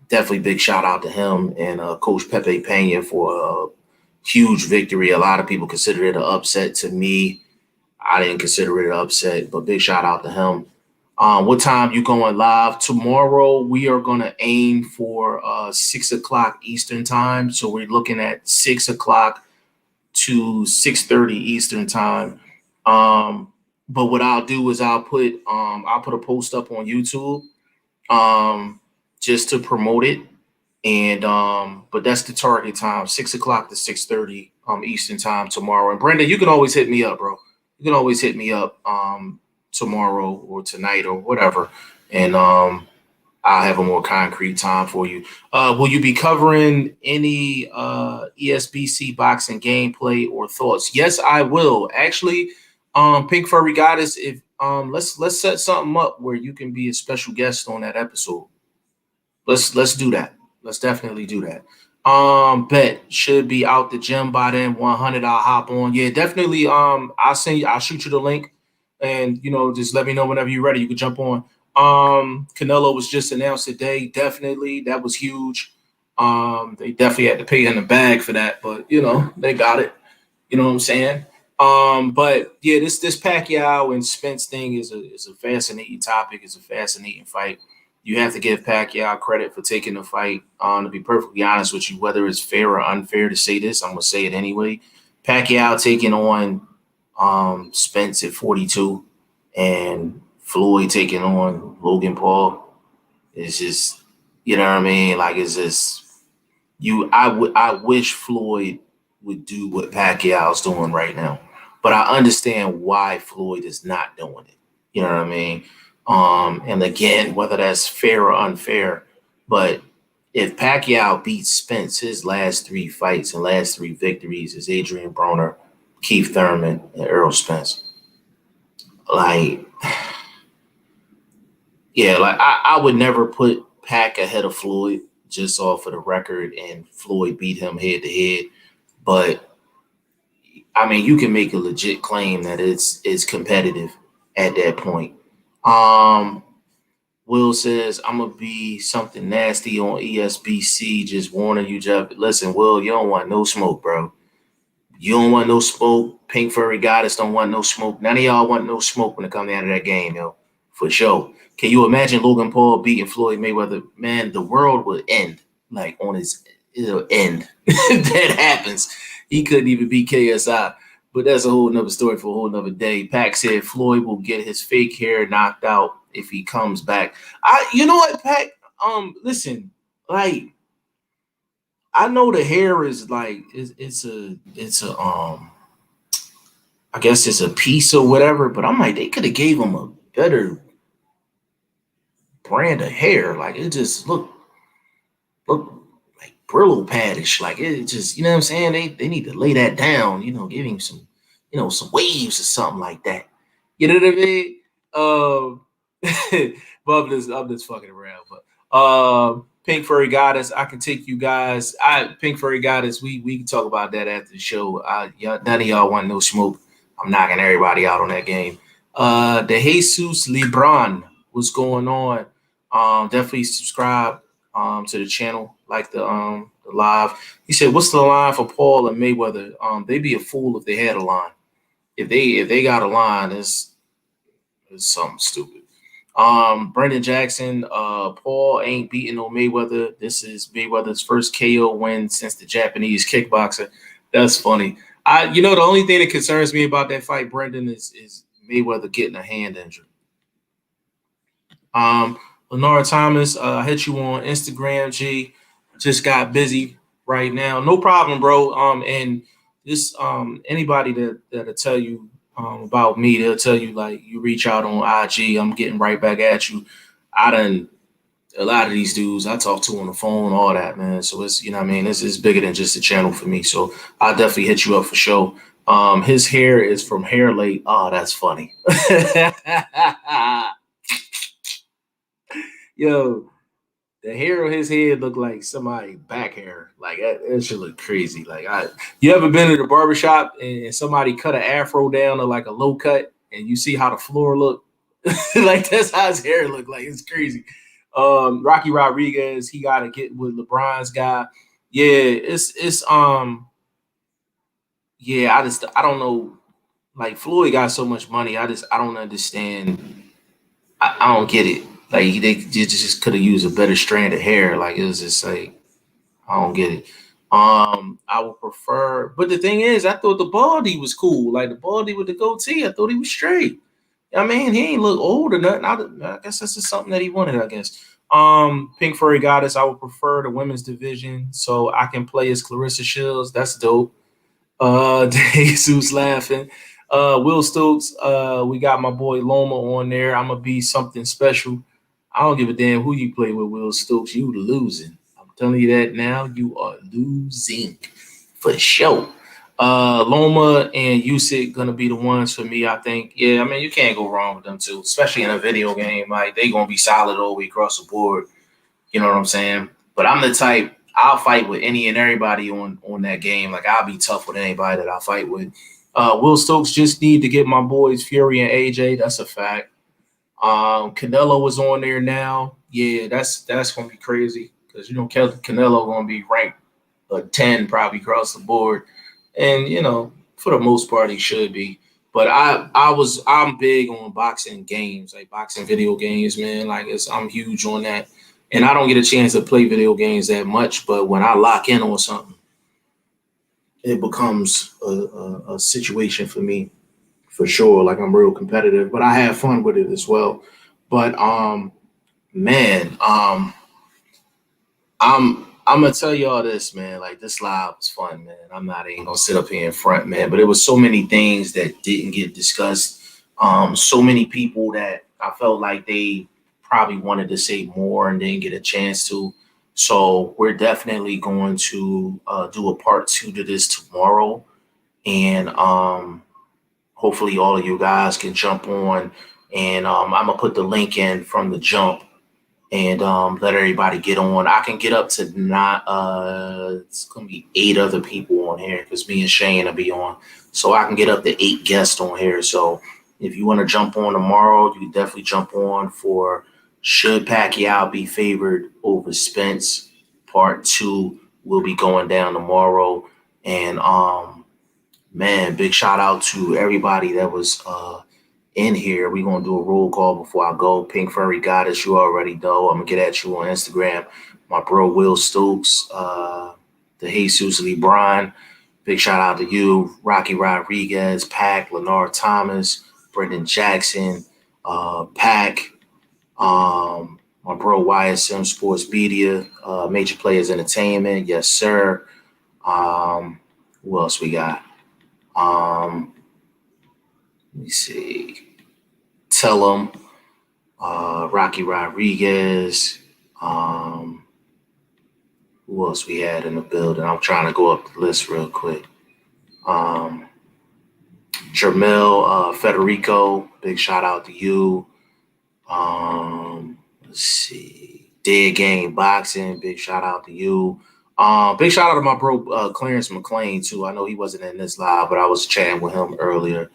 Definitely big shout out to him and Coach Pepe Pena for a huge victory. A lot of people consider it an upset. To me, I didn't consider it an upset, but big shout out to him. What time you going live? Tomorrow we are going to aim for 6 o'clock Eastern time. So we're looking at 6 o'clock to 6:30 Eastern time. But what I'll do is I'll put a post up on YouTube just to promote it. And but that's the target time, 6 o'clock to 6:30 Eastern time tomorrow. And Brenda, you can always hit me up, bro. You can always hit me up tomorrow or tonight or whatever. And I'll have a more concrete time for you. Will you be covering any ESBC boxing gameplay or thoughts? Yes, I will. Actually, Pink Furry Goddess, if let's set something up where you can be a special guest on that episode. Let's do that. Let's definitely do that. Bet should be out the gym by then. 100. I'll hop on. Yeah, definitely. I'll shoot you the link, and just let me know whenever you're ready. You can jump on. Canelo was just announced today. Definitely, that was huge. They definitely had to pay in the bag for that, but they got it. You know what I'm saying? But yeah, this Pacquiao and Spence thing is a fascinating topic. It's a fascinating fight. You have to give Pacquiao credit for taking the fight. To be perfectly honest with you, whether it's fair or unfair to say this, I'm gonna say it anyway. Pacquiao taking on Spence at 42 and Floyd taking on Logan Paul. It's just, you know what I mean? Like it's just I wish Floyd would do what Pacquiao's doing right now. But I understand why Floyd is not doing it. You know what I mean? And again, whether that's fair or unfair, but if Pacquiao beats Spence, his last 3 fights and last 3 victories is Adrian Broner, Keith Thurman, and Errol Spence. Like, yeah, like I would never put Pac ahead of Floyd just off of the record, and Floyd beat him head to head. But I mean, you can make a legit claim that it's competitive at that point. Will says, I'm gonna be something nasty on ESBC. Just warning you, Jeff. Listen, Will, you don't want no smoke, bro. You don't want no smoke. Pink Furry Goddess don't want no smoke. None of y'all want no smoke when it comes down to that game, yo. For sure. Can you imagine Logan Paul beating Floyd Mayweather? Man, the world would end. Like it'll end. That happens. He couldn't even beat KSI. But that's a whole nother story for a whole nother day. Pac said Floyd will get his fake hair knocked out if he comes back. You know what, Pac? Listen, like I know the hair is like it's a I guess it's a piece or whatever, but I'm like they could have gave him a better brand of hair. Like it just look like Brillo paddish. Like it just, you know what I'm saying? They need to lay that down, give him some, some waves or something like that. You know what I mean? But I'm just fucking around. But Pink Furry Goddess, I can take you guys. Pink Furry Goddess, we can talk about that after the show. None of y'all want no smoke. I'm knocking everybody out on that game. The Jesus Lebron, what's going on? Definitely subscribe to the channel, like the live. He said, "What's the line for Paul and Mayweather? They'd be a fool if they had a line. If they got a line, it's something stupid." Brendan Jackson, Paul ain't beating no Mayweather. This is Mayweather's first KO win since the Japanese kickboxer. That's funny. The only thing that concerns me about that fight, Brendan, is Mayweather getting a hand injury. Lenora Thomas, I hit you on Instagram, G. Just got busy right now. No problem, bro. And this anybody that'll tell you about me, they'll tell you like you reach out on IG, I'm getting right back at you. A lot of these dudes I talk to on the phone, all that, man. So it's, you know what I mean, it's bigger than just a channel for me. So I'll definitely hit you up for sure. His hair is from Hair Lake. Oh, that's funny. Yo, the hair on his head looked like somebody back hair. Like that should look crazy. Like you ever been to the barbershop and somebody cut an afro down to like a low cut and you see how the floor look? Like that's how his hair look like. It's crazy. Rocky Rodriguez, he got to get with LeBron's guy. Yeah, I don't know. Like Floyd got so much money. I don't understand. I don't get it. Like they just could have used a better strand of hair. Like it was just like I don't get it. I would prefer, but the thing is, I thought the Baldy was cool. Like the Baldy with the goatee, I thought he was straight. I mean, he ain't look old or nothing. I guess that's just something that he wanted, I guess. Pink Furry Goddess, I would prefer the women's division so I can play as Clarissa Shields. That's dope. Jesus laughing. Will Stokes, we got my boy Loma on there. I'm gonna be something special. I don't give a damn who you play with, Will Stokes. You losing. I'm telling you that now. You are losing for sure. Loma and Usyk gonna be the ones for me, I think. Yeah, I mean you can't go wrong with them too, especially in a video game. Like they gonna be solid all the way across the board. You know what I'm saying? But I'm the type I'll fight with any and everybody on that game. Like I'll be tough with anybody that I fight with. Will Stokes just need to get my boys Fury and AJ. That's a fact. Canelo is on there now. Yeah, that's gonna be crazy because Canelo gonna be ranked 10 probably across the board. And for the most part, he should be. But I'm big on boxing games, like boxing video games, man. Like I'm huge on that. And I don't get a chance to play video games that much, but when I lock in on something, it becomes a situation for me for sure. Like I'm real competitive, but I have fun with it as well. But man, I'm gonna tell you all this, man. Like this live was fun, man. I'm not even gonna sit up here in front, man. But it was so many things that didn't get discussed. So many people that I felt like they probably wanted to say more and didn't get a chance to. So we're definitely going to do a part 2 to this tomorrow, and hopefully all of you guys can jump on. And I'm gonna put the link in from the jump and let everybody get on. I can get up to not it's gonna be 8 other people on here because me and Shane will be on. So I can get up to 8 guests on here. So if you want to jump on tomorrow, you can definitely jump on for should Pacquiao be favored over Spence. Part 2 will be going down tomorrow. And man, big shout out to everybody that was in here. We're gonna do a roll call before I go. Pink Furry Goddess, you already know. I'm gonna get at you on Instagram. My bro Will Stokes, the Jesus LeBron. Big shout out to you, Rocky Rodriguez, Pac, Lenore Thomas, Brendan Jackson, Pac, my bro YSM Sports Media, Major Players Entertainment, yes sir. Who else we got? Let me see. Tell them, Rocky Rodriguez. Who else we had in the building? I'm trying to go up the list real quick. Jermel, Federico, big shout out to you. Let's see. Dead Game Boxing, big shout out to you. Big shout out to my bro Clarence McLean too. I know he wasn't in this live, but I was chatting with him earlier.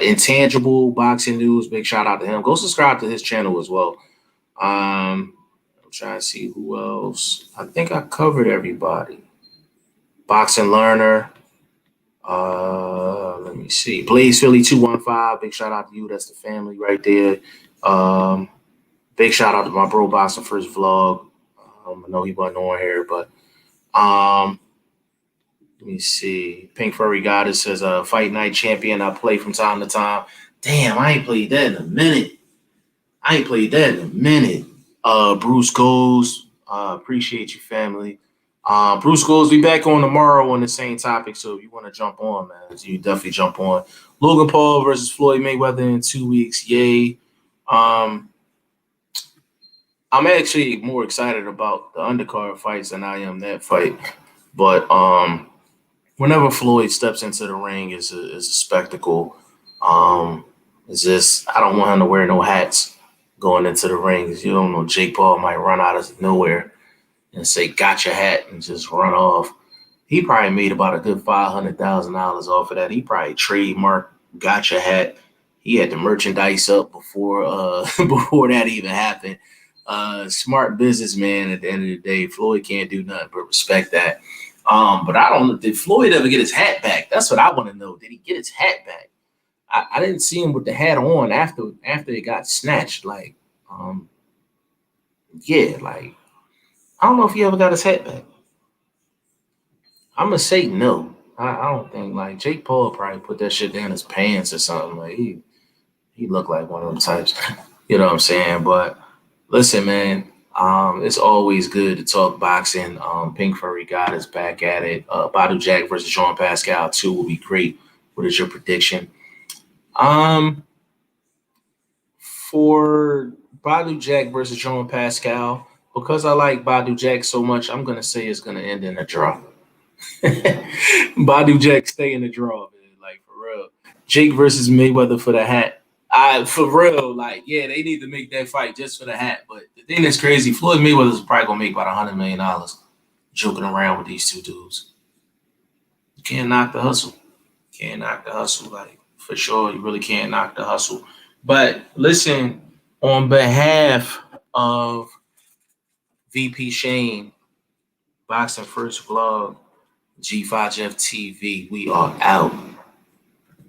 Intangible Boxing News, big shout out to him. Go subscribe to his channel as well. trying to see who else. I think I covered everybody. Boxing Learner. Let me see. Blaze Philly 215. Big shout out to you. That's the family right there. Big shout out to my bro BoxingFirst Vlog. I know he wasn't on here, but let me see. Pink Furry Goddess says, Fight Night Champion. I play from time to time. Damn, I ain't played that in a minute. Bruce Goes. Appreciate you, family. Bruce Goes be back on tomorrow on the same topic. So if you want to jump on, man, you definitely jump on. Logan Paul versus Floyd Mayweather in 2 weeks. Yay. I'm actually more excited about the undercard fights than I am that fight. But whenever Floyd steps into the ring is a spectacle. It's just I don't want him to wear no hats going into the ring. You don't know, Jake Paul might run out of nowhere and say, "Got your hat," and just run off. He probably made about a good $500,000 off of that. He probably trademarked "Got your hat." He had the merchandise up before before that even happened. Smart businessman at the end of the day. Floyd can't do nothing but respect that. But I don't know. Did Floyd ever get his hat back? That's what I want to know. Did he get his hat back? I didn't see him with the hat on after it got snatched. Like, yeah, like I don't know if he ever got his hat back. I'm gonna say no. I don't think like Jake Paul probably put that shit down his pants or something. Like he looked like one of them types. You know what I'm saying? But listen, man, it's always good to talk boxing. Pink Furry God is back at it. Badu Jack versus Jean Pascal 2 will be great. What is your prediction? For Badu Jack versus Jean Pascal, because I like Badu Jack so much, I'm gonna say it's gonna end in a draw. Badu Jack stay in the draw, man. Like for real. Jake versus Mayweather for the hat. For real, like, yeah, they need to make that fight just for the hat. But the thing that's crazy, Floyd Mayweather's probably gonna make about $100 million joking around with these two dudes. You can't knock the hustle. Can't knock the hustle, like for sure. You really can't knock the hustle. But listen, on behalf of VP Shane, BoxingFirst Vlog, G5F TV, we are out.